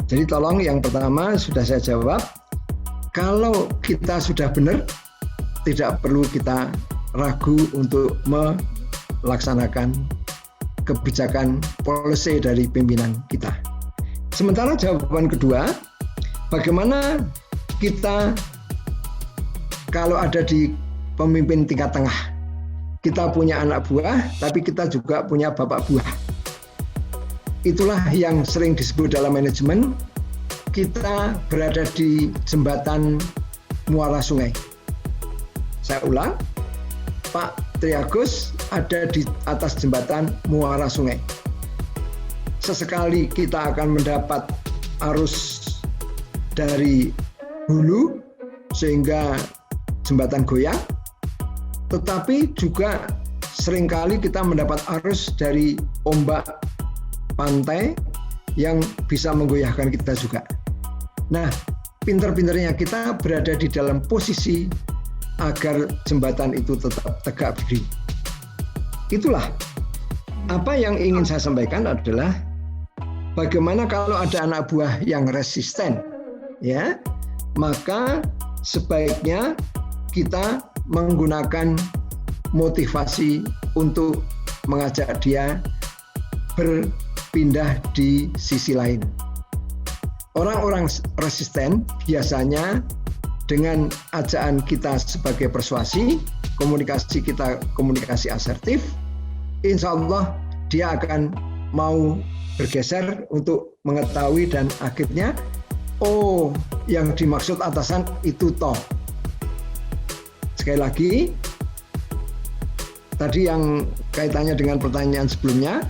Jadi tolong yang pertama sudah saya jawab, kalau kita sudah benar, tidak perlu kita ragu untuk melaksanakan kebijakan policy dari pimpinan kita. Sementara jawaban kedua, bagaimana kita kalau ada di pemimpin tingkat tengah, kita punya anak buah, tapi kita juga punya bapak buah. Itulah yang sering disebut dalam manajemen, kita berada di jembatan muara sungai. Saya ulang, Pak Triagus ada di atas jembatan muara sungai. Sesekali kita akan mendapat arus dari hulu sehingga jembatan goyang, tetapi juga seringkali kita mendapat arus dari ombak pantai yang bisa menggoyahkan kita juga. Nah, pinter-pinternya kita berada di dalam posisi agar jembatan itu tetap tegak berdiri. Itulah apa yang ingin saya sampaikan adalah bagaimana kalau ada anak buah yang resisten, ya, maka sebaiknya kita menggunakan motivasi untuk mengajak dia berpindah di sisi lain. Orang-orang resisten biasanya dengan ajakan kita sebagai persuasi, komunikasi kita komunikasi asertif, insya Allah dia akan mau bergeser untuk mengetahui dan akhirnya yang dimaksud atasan itu toh. Sekali lagi, tadi yang kaitannya dengan pertanyaan sebelumnya,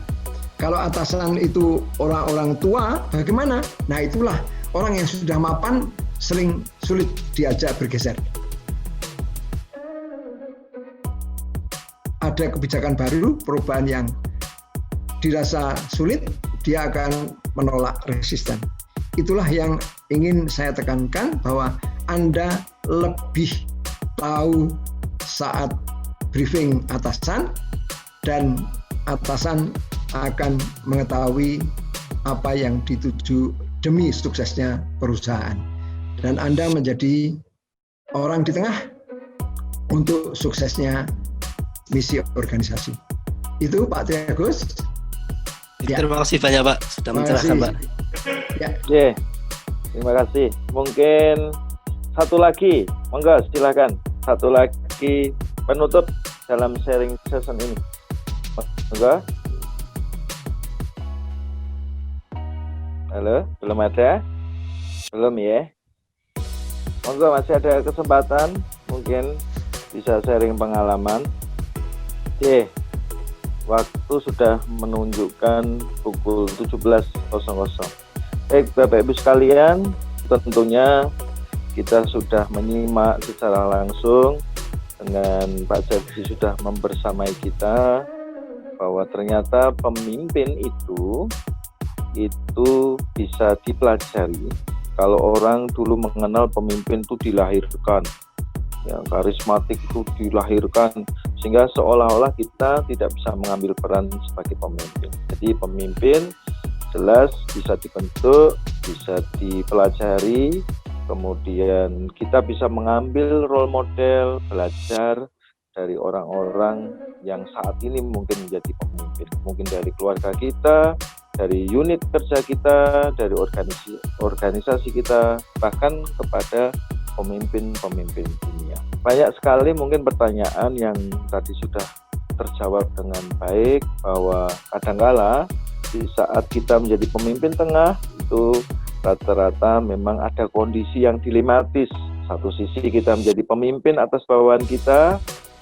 kalau atasan itu orang-orang tua, bagaimana? Nah itulah orang yang sudah mapan sering sulit diajak bergeser. Ada kebijakan baru, perubahan yang dirasa sulit, dia akan menolak, resisten. Itulah yang ingin saya tekankan, bahwa Anda lebih tahu saat briefing atasan, dan atasan akan mengetahui apa yang dituju demi suksesnya perusahaan. Dan Anda menjadi orang di tengah untuk suksesnya misi organisasi. Itu Pak Tiagus. Ya. Terima kasih banyak Pak sudah menjelaskan Pak. Ya. Terima kasih. Mungkin satu lagi, monggo silakan. Satu lagi penutup dalam sharing session ini. Monggo. Halo, belum ada? Belum ya? Monggo, masih ada kesempatan, mungkin bisa sharing pengalaman. Waktu sudah menunjukkan pukul 17.00. Baik Bapak Ibu sekalian, tentunya kita sudah menyimak secara langsung dengan Pak Jaji sudah membersamai kita bahwa ternyata pemimpin itu bisa dipelajari. Kalau orang dulu mengenal pemimpin itu dilahirkan, yang karismatik itu dilahirkan, sehingga seolah-olah kita tidak bisa mengambil peran sebagai pemimpin. Jadi pemimpin jelas bisa dibentuk, bisa dipelajari, kemudian kita bisa mengambil role model, belajar dari orang-orang yang saat ini mungkin menjadi pemimpin, mungkin dari keluarga kita, dari unit kerja kita, dari organisasi kita, bahkan kepada pemimpin-pemimpin dunia. Banyak sekali mungkin pertanyaan yang tadi sudah terjawab dengan baik, bahwa kadangkala di saat kita menjadi pemimpin tengah itu rata-rata memang ada kondisi yang dilematis. Satu sisi kita menjadi pemimpin atas bawahan kita,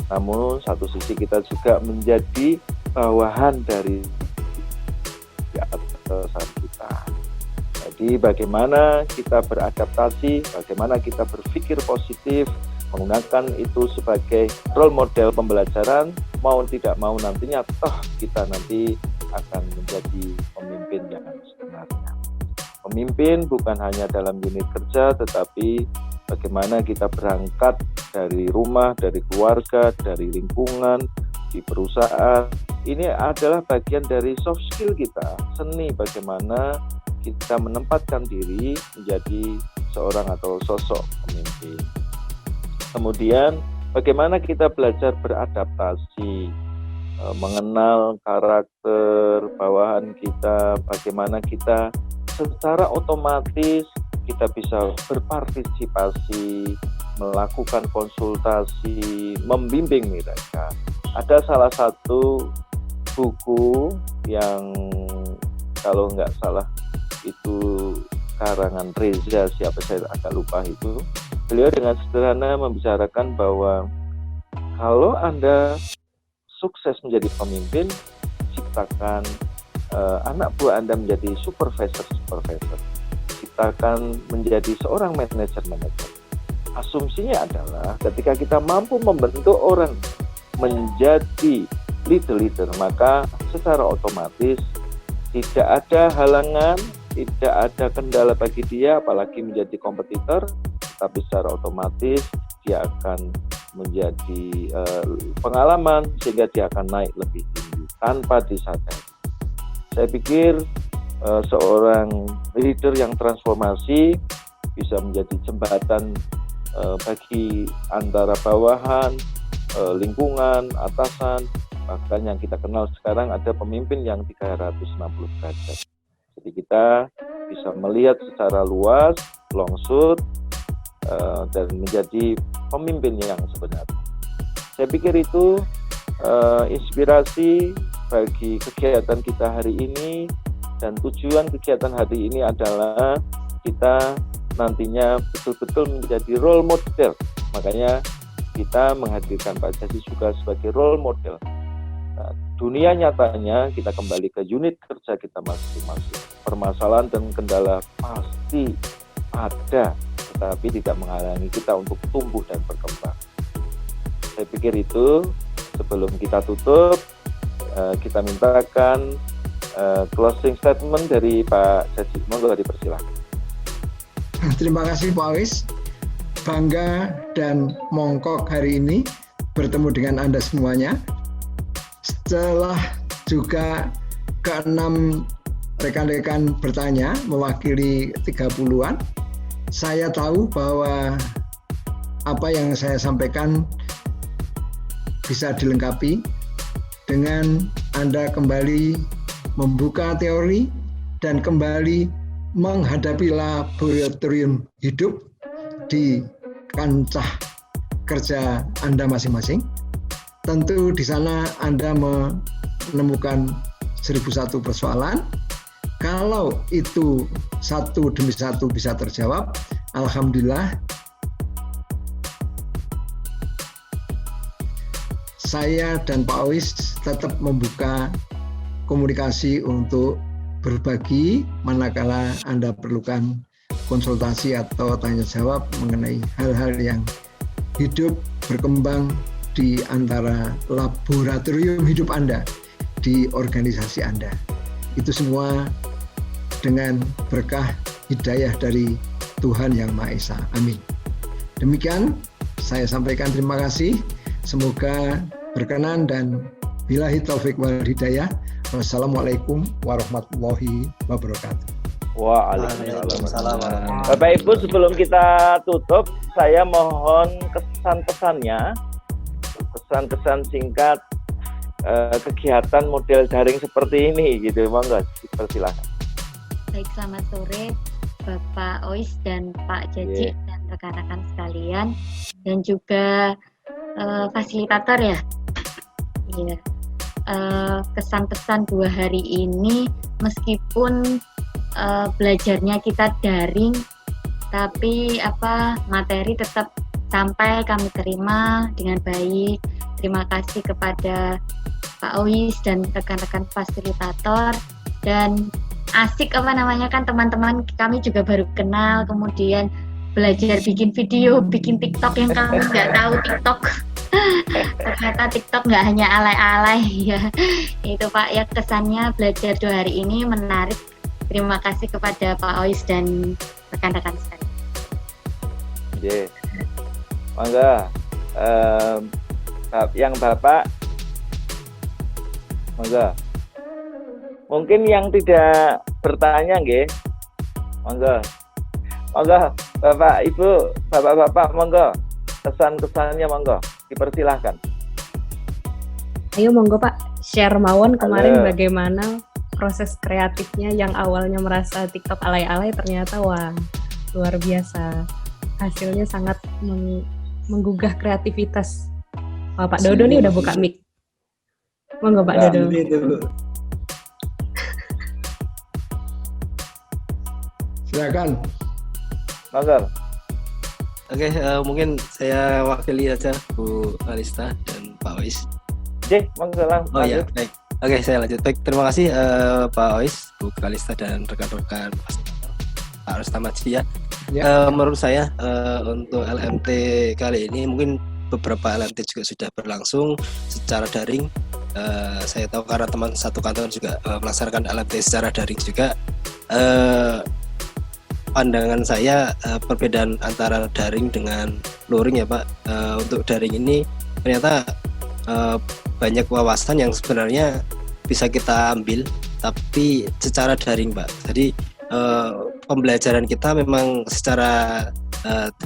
namun satu sisi kita juga menjadi bawahan dari atasan kita. Jadi bagaimana kita beradaptasi, bagaimana kita berpikir positif, menggunakan itu sebagai role model pembelajaran, mau tidak mau nantinya toh kita nanti akan menjadi pemimpin yang sebenarnya. Pemimpin bukan hanya dalam unit kerja, tetapi bagaimana kita berangkat dari rumah, dari keluarga, dari lingkungan, di perusahaan. Ini adalah bagian dari soft skill kita, seni bagaimana kita menempatkan diri menjadi seorang atau sosok pemimpin. Kemudian bagaimana kita belajar beradaptasi, mengenal karakter bawahan kita, bagaimana kita secara otomatis kita bisa berpartisipasi, melakukan konsultasi, membimbing mereka. Ada salah satu buku yang kalau nggak salah itu karangan Reza, siapa saya agak lupa itu. Beliau dengan sederhana membicarakan bahwa kalau Anda sukses menjadi pemimpin, ciptakan anak buah Anda menjadi supervisor. Ciptakan menjadi seorang manajer. Asumsinya adalah ketika kita mampu membentuk orang menjadi leader, maka secara otomatis tidak ada halangan, tidak ada kendala bagi dia, apalagi menjadi kompetitor, tapi secara otomatis dia akan menjadi pengalaman sehingga dia akan naik lebih tinggi tanpa disadari. Saya pikir seorang leader yang transformasi bisa menjadi jembatan bagi antara bawahan, lingkungan, atasan, bahkan yang kita kenal sekarang ada pemimpin yang 360 derajat. Jadi kita bisa melihat secara luas, longsur, dan menjadi pemimpin yang sebenarnya. Saya pikir itu inspirasi bagi kegiatan kita hari ini, dan tujuan kegiatan hari ini adalah kita nantinya betul-betul menjadi role model. Makanya kita menghadirkan Pak Jaji juga sebagai role model. Nah, dunia nyatanya kita kembali ke unit kerja kita masing-masing. Permasalahan dan kendala pasti ada, tetapi tidak menghalangi kita untuk tumbuh dan berkembang. Saya pikir itu. Sebelum kita tutup, kita mintakan closing statement dari Pak Jaji. Monggo dipersilakan. Terima kasih Pak Awis. Bangga dan mongkok hari ini bertemu dengan Anda semuanya. Setelah juga ke-6 rekan-rekan bertanya mewakili 30-an, saya tahu bahwa apa yang saya sampaikan bisa dilengkapi dengan Anda kembali membuka teori dan kembali menghadapi laboratorium hidup di kancah kerja Anda masing-masing. Tentu di sana Anda menemukan 1001 persoalan. Kalau itu satu demi satu bisa terjawab, alhamdulillah. Saya dan Pak Awis tetap membuka komunikasi untuk berbagi manakala Anda perlukan konsultasi atau tanya jawab mengenai hal-hal yang hidup berkembang di antara laboratorium hidup Anda di organisasi Anda. Itu semua dengan berkah hidayah dari Tuhan Yang Maha Esa. Amin. Demikian saya sampaikan terima kasih. Semoga berkenan dan billahi taufik wal hidayah. Wassalamualaikum warahmatullahi wabarakatuh. Waalaikumsalam. Bapak Ibu, sebelum kita tutup, saya mohon kesan-kesan singkat kegiatan model daring seperti ini, gitu, monggo, dipersilakan. Baik, selamat sore Bapak Ois dan Pak Jaji dan rekan-rekan sekalian, dan juga fasilitator ya. Iya. Kesan-pesan 2 hari ini, meskipun belajarnya kita daring, tapi materi tetap sampai kami terima dengan baik. Terima kasih kepada Pak Ois dan rekan-rekan fasilitator, dan asik kan teman-teman kami juga baru kenal, kemudian belajar bikin video, bikin TikTok yang kami nggak tahu TikTok. Ternyata TikTok nggak hanya alay-alay ya. Itu Pak, ya kesannya belajar 2 hari ini menarik. Terima kasih kepada Pak Ois dan rekan-rekan sekalian. Iya. Monggo. Yang Bapak, monggo. Mungkin yang tidak bertanya nggih. Monggo. Monggo, Bapak, Ibu, Bapak-bapak, monggo. Kesan-kesannya monggo, dipersilahkan. Ayo monggo Pak, share mawon kemarin bagaimana proses kreatifnya yang awalnya merasa TikTok alay-alay, ternyata wah luar biasa. Hasilnya sangat menggugah kreativitas. Wah, Pak Dodo nih udah buka mic. Monggo Pak Dodo. Silakan. Monggo. Oke, mungkin saya wakili aja Bu Kalista dan Pak Ois. Monggo langsung. Oh iya, baik. Oke, saya lanjut. Baik, terima kasih Pak Ois, Bu Kalista dan rekan-rekan Pak Rustamaji ya. Menurut saya untuk LMT kali ini mungkin beberapa LMT juga sudah berlangsung secara daring. Saya tahu karena teman satu kantor juga melaksanakan LMT secara daring juga. Pandangan saya perbedaan antara daring dengan luring ya Pak. Untuk daring ini ternyata banyak wawasan yang sebenarnya bisa kita ambil tapi secara daring Pak. Jadi pembelajaran kita memang secara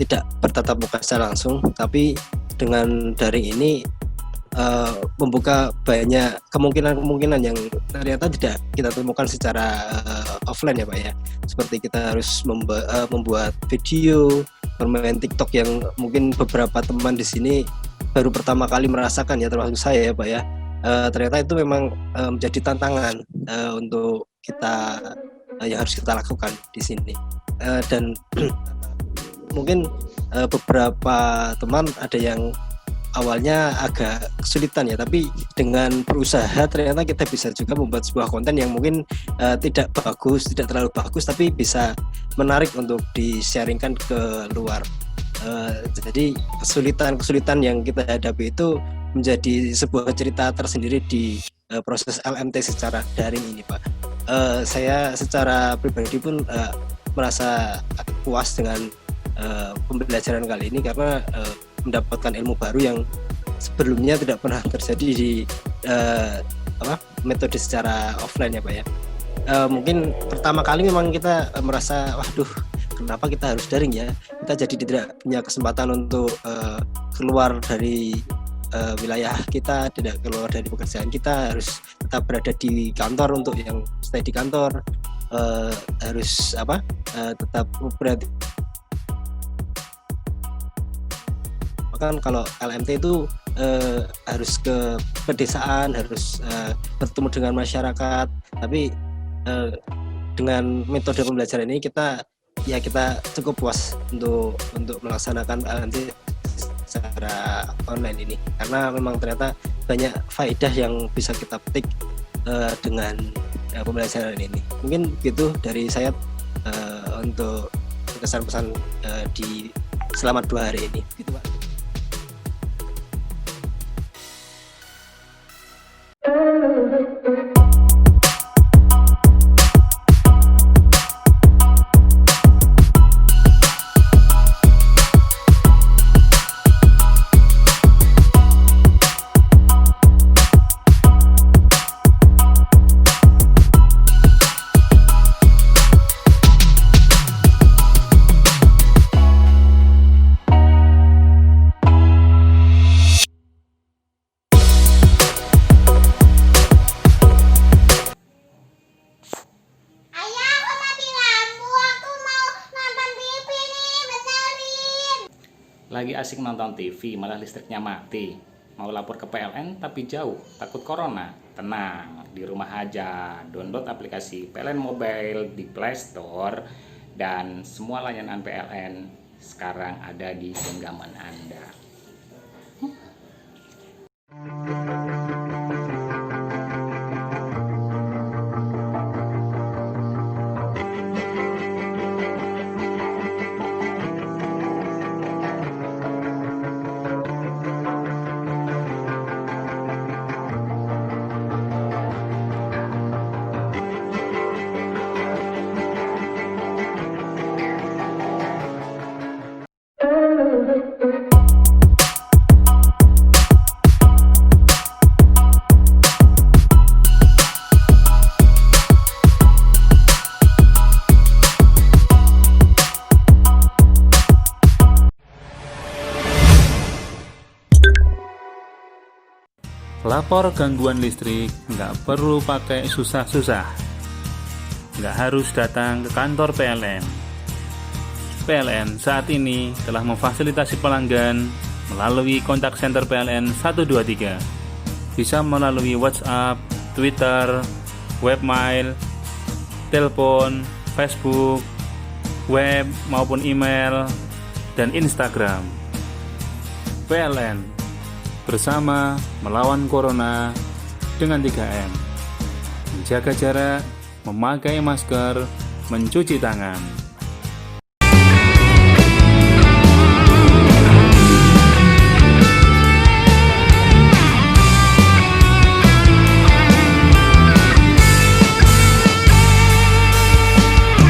tidak bertatap muka secara langsung, tapi dengan daring ini membuka banyak kemungkinan-kemungkinan yang ternyata tidak kita temukan secara offline ya Pak ya. Seperti kita harus membuat video, bermain TikTok yang mungkin beberapa teman di sini baru pertama kali merasakan ya, termasuk saya ya Pak ya. ternyata itu memang menjadi tantangan untuk kita yang harus kita lakukan di sini. Dan mungkin beberapa teman ada yang awalnya agak kesulitan ya, tapi dengan berusaha ternyata kita bisa juga membuat sebuah konten yang mungkin tidak bagus, tidak terlalu bagus, tapi bisa menarik untuk di-sharingkan ke luar. Jadi kesulitan-kesulitan yang kita hadapi itu menjadi sebuah cerita tersendiri di proses LMT secara daring ini, Pak. Saya secara pribadi pun merasa puas dengan pembelajaran kali ini karena mendapatkan ilmu baru yang sebelumnya tidak pernah terjadi di metode secara offline ya Pak ya. Mungkin pertama kali memang kita merasa waduh kenapa kita harus daring ya, kita jadi tidak punya kesempatan untuk keluar dari wilayah kita, tidak keluar dari pekerjaan kita, harus tetap berada di kantor untuk yang stay di kantor, harus tetap berada. Kan kalau LMT itu harus ke pedesaan, harus bertemu dengan masyarakat. Tapi dengan metode pembelajaran ini kita cukup puas untuk melaksanakan LMT secara online ini, karena memang ternyata banyak faedah yang bisa kita petik dengan pembelajaran ini. Mungkin gitu dari saya untuk kesan-pesan di selama 2 hari ini, gitu Pak. Lagi asik nonton TV, malah listriknya mati. Mau lapor ke PLN tapi jauh, takut corona. Tenang, di rumah aja. Download aplikasi PLN Mobile di Play Store. Dan semua layanan PLN sekarang ada di genggaman Anda. Lapor gangguan listrik nggak perlu pakai susah-susah. Nggak harus datang ke kantor PLN. PLN saat ini telah memfasilitasi pelanggan melalui kontak center PLN 123. Bisa melalui WhatsApp, Twitter, webmail, telepon, Facebook, web maupun email, dan Instagram. PLN bersama melawan corona dengan 3M. Menjaga jarak, memakai masker, mencuci tangan.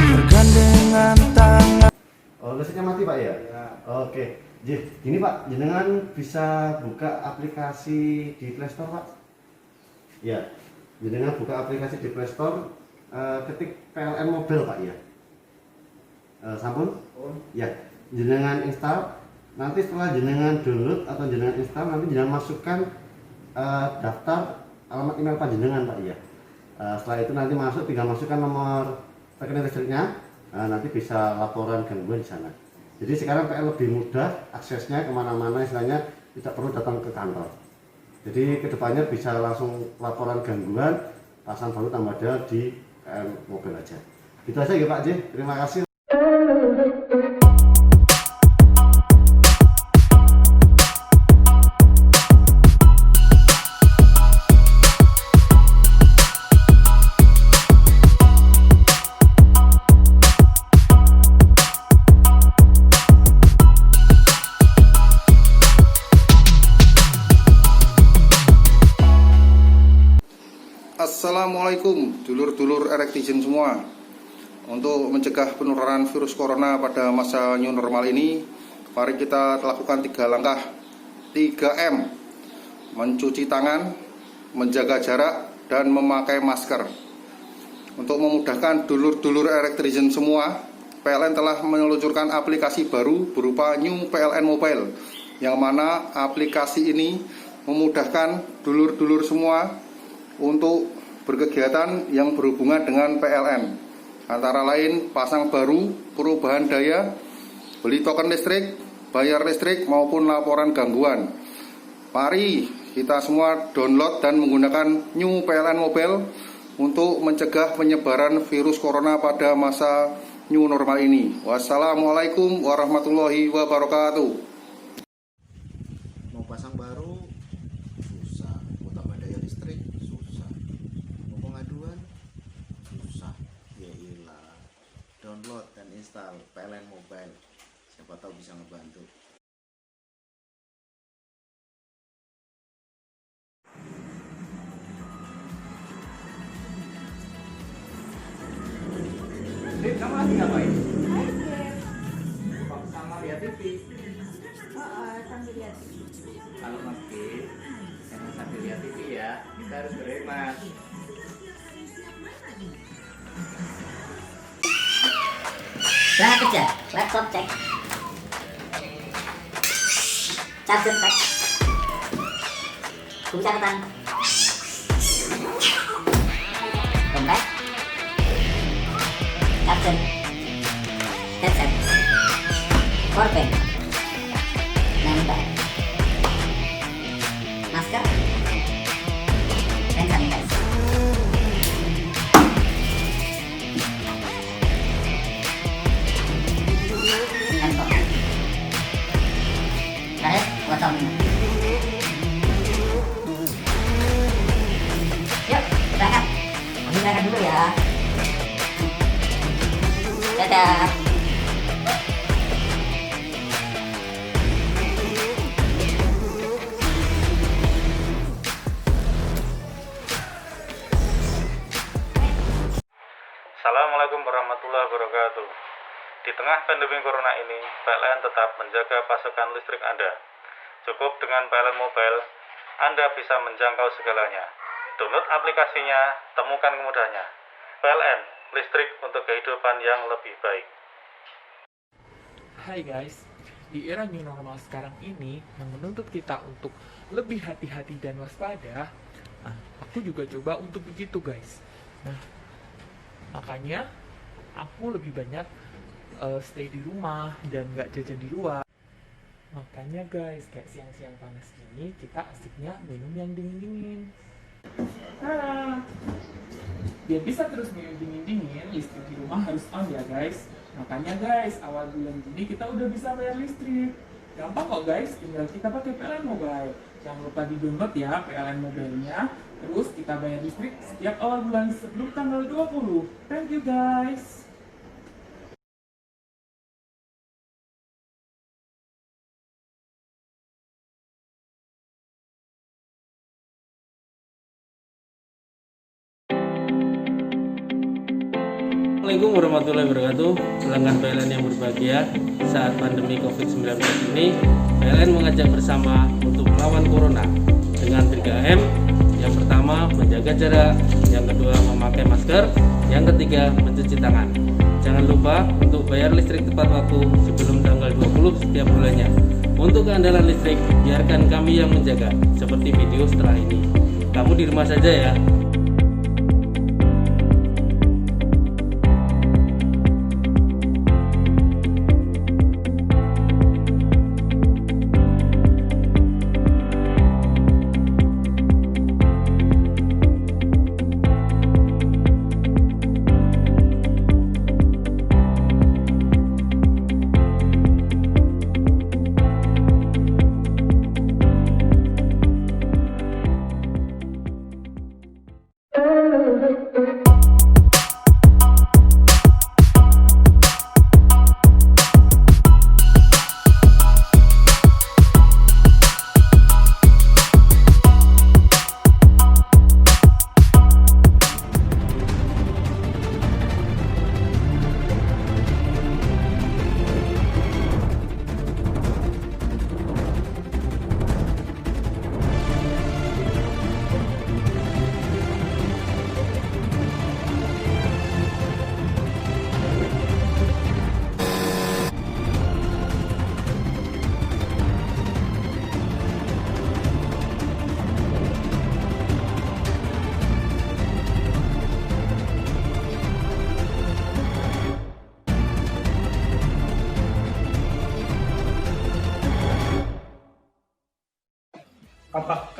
Bergandengan tangan. Oh, listriknya mati Pak ya? Oke. Gini Pak, jenengan bisa buka aplikasi di Play Store Pak? Ya, jenengan buka aplikasi di Play Store, ketik PLN Mobile Pak ya. Sampun? Ya, jenengan install. Nanti setelah jenengan download atau jenengan install, nanti jenengan masukkan daftar alamat email Pak jenengan Pak ya. Setelah itu nanti tinggal masukkan nomor rekening listriknya, nanti bisa laporan gangguan di sana. Jadi sekarang PL lebih mudah aksesnya kemana-mana, istilahnya tidak perlu datang ke kantor. Jadi kedepannya bisa langsung laporan gangguan, pasang baru tambah daya di PLN Mobile aja. Gitu aja ya Pak J. Terima kasih. Assalamualaikum dulur-dulur Erektizen semua. Untuk mencegah penularan virus corona pada masa new normal ini, mari kita lakukan 3 langkah 3M: mencuci tangan, menjaga jarak, dan memakai masker. Untuk memudahkan dulur-dulur Erektizen semua, PLN telah meluncurkan aplikasi baru berupa New PLN Mobile, yang mana aplikasi ini memudahkan dulur-dulur semua untuk berkegiatan yang berhubungan dengan PLN, antara lain pasang baru, perubahan daya, beli token listrik, bayar listrik, maupun laporan gangguan. Mari kita semua download dan menggunakan New PLN Mobile untuk mencegah penyebaran virus corona pada masa new normal ini. Wassalamualaikum warahmatullahi wabarakatuh. Mau pasang baru susah, mau tambah daya listrik susah, mau pengaduan susah. Ya ilah, download dan install PLN Mobile, siapa tahu bisa ngebantu. Kamu lagi ngapain? Sama lihat TV. Sambil lihat. Kalau masih jangan sambil lihat TV ya. Kita harus berhemat. Berangkat kerja, laptop cek, charger cek, buku catatan, dompet, charger, headset, powerbank, nempel, masker, hand sanitizer. Yuk, berangkat. Kami berangkat dulu ya. Dadah. Assalamualaikum warahmatullahi wabarakatuh. Di tengah pandemi corona ini, PLN tetap menjaga pasokan listrik Anda. Cukup dengan PLN Mobile, Anda bisa menjangkau segalanya. Download aplikasinya, temukan kemudahannya. PLN, listrik untuk kehidupan yang lebih baik. Hai guys, di era new normal sekarang ini yang menuntut kita untuk lebih hati-hati dan waspada, aku juga coba untuk begitu guys. Nah, makanya aku lebih banyak stay di rumah dan nggak jajan di luar. Makanya guys, kayak siang-siang panas gini, kita asiknya minum yang dingin-dingin. Biar bisa terus minum dingin-dingin, listrik di rumah harus on ya guys. Makanya guys, awal bulan ini kita udah bisa bayar listrik. Gampang kok guys, tinggal kita pakai PLN Mobile. Jangan lupa di-download ya PLN Mobile-nya. Terus kita bayar listrik setiap awal bulan sebelum tanggal 20. Thank you guys. Assalamualaikum warahmatullahi wabarakatuh. Pelanggan PLN yang berbahagia, saat pandemi COVID-19 ini, PLN mengajak bersama untuk melawan Corona dengan 3M. Yang pertama, menjaga jarak. Yang kedua, memakai masker. Yang ketiga, mencuci tangan. Jangan lupa untuk bayar listrik tepat waktu sebelum tanggal 20 setiap bulannya. Untuk keandalan listrik, biarkan kami yang menjaga, seperti video setelah ini. Kamu di rumah saja ya.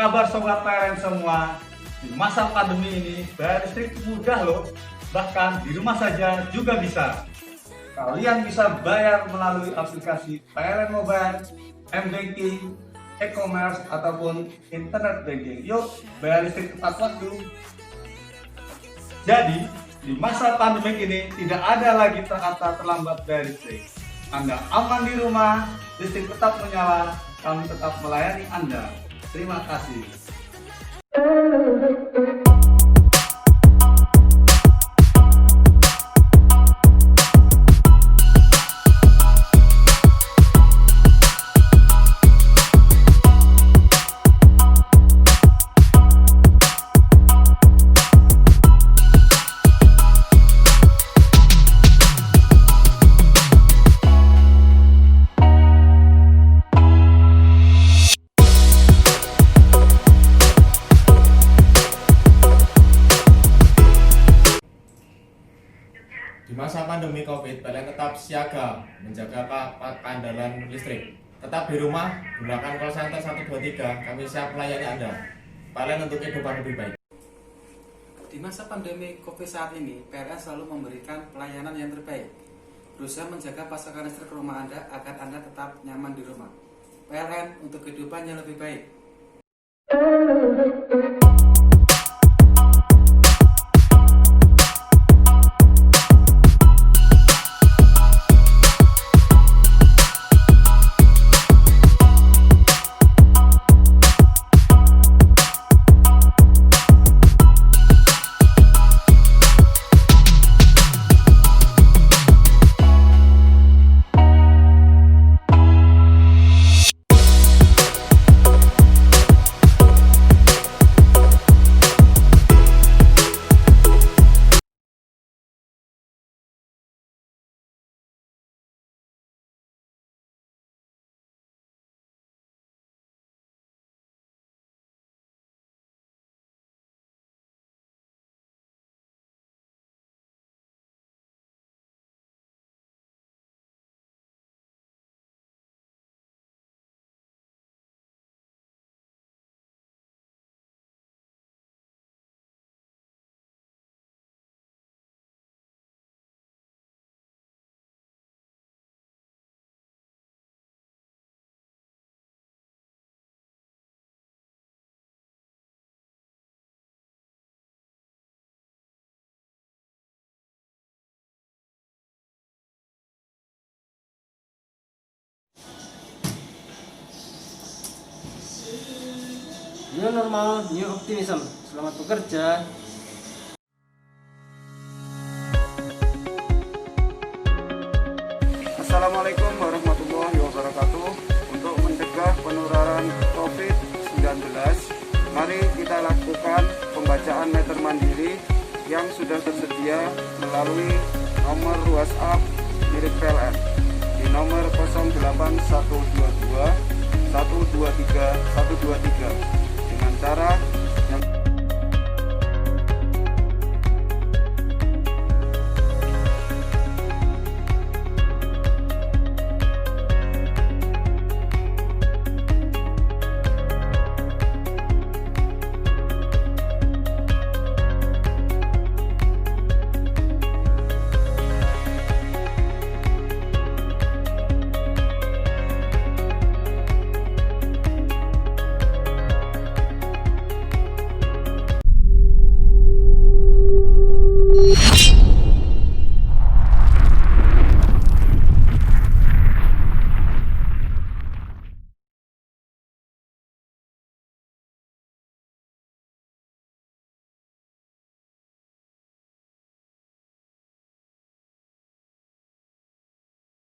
kabar sobat PLN semua? Di masa pandemi ini bayar listrik mudah loh, bahkan di rumah saja juga bisa. Kalian bisa bayar melalui aplikasi PLN Mobile, M-Banking, e-commerce ataupun internet banking. Yuk bayar listrik tepat waktu. Jadi di masa pandemi ini tidak ada lagi kata terlambat bayar listrik. Anda aman di rumah, listrik tetap menyala, kami tetap melayani Anda. Terima kasih. Di masa pandemi COVID, PLN tetap siaga menjaga keandalan listrik. Tetap di rumah, gunakan call center 123, kami siap melayani Anda. PLN untuk kehidupan lebih baik. Di masa pandemi COVID saat ini, PLN selalu memberikan pelayanan yang terbaik. Berusaha menjaga pasokan listrik ke rumah Anda agar Anda tetap nyaman di rumah. PLN untuk kehidupan yang lebih baik. New normal, new optimism. Selamat bekerja. Assalamualaikum warahmatullahi wabarakatuh. Untuk mencegah penularan COVID-19, mari kita lakukan pembacaan meter mandiri yang sudah tersedia melalui nomor WhatsApp milik PLN di nomor 08122 123 123 dengan cara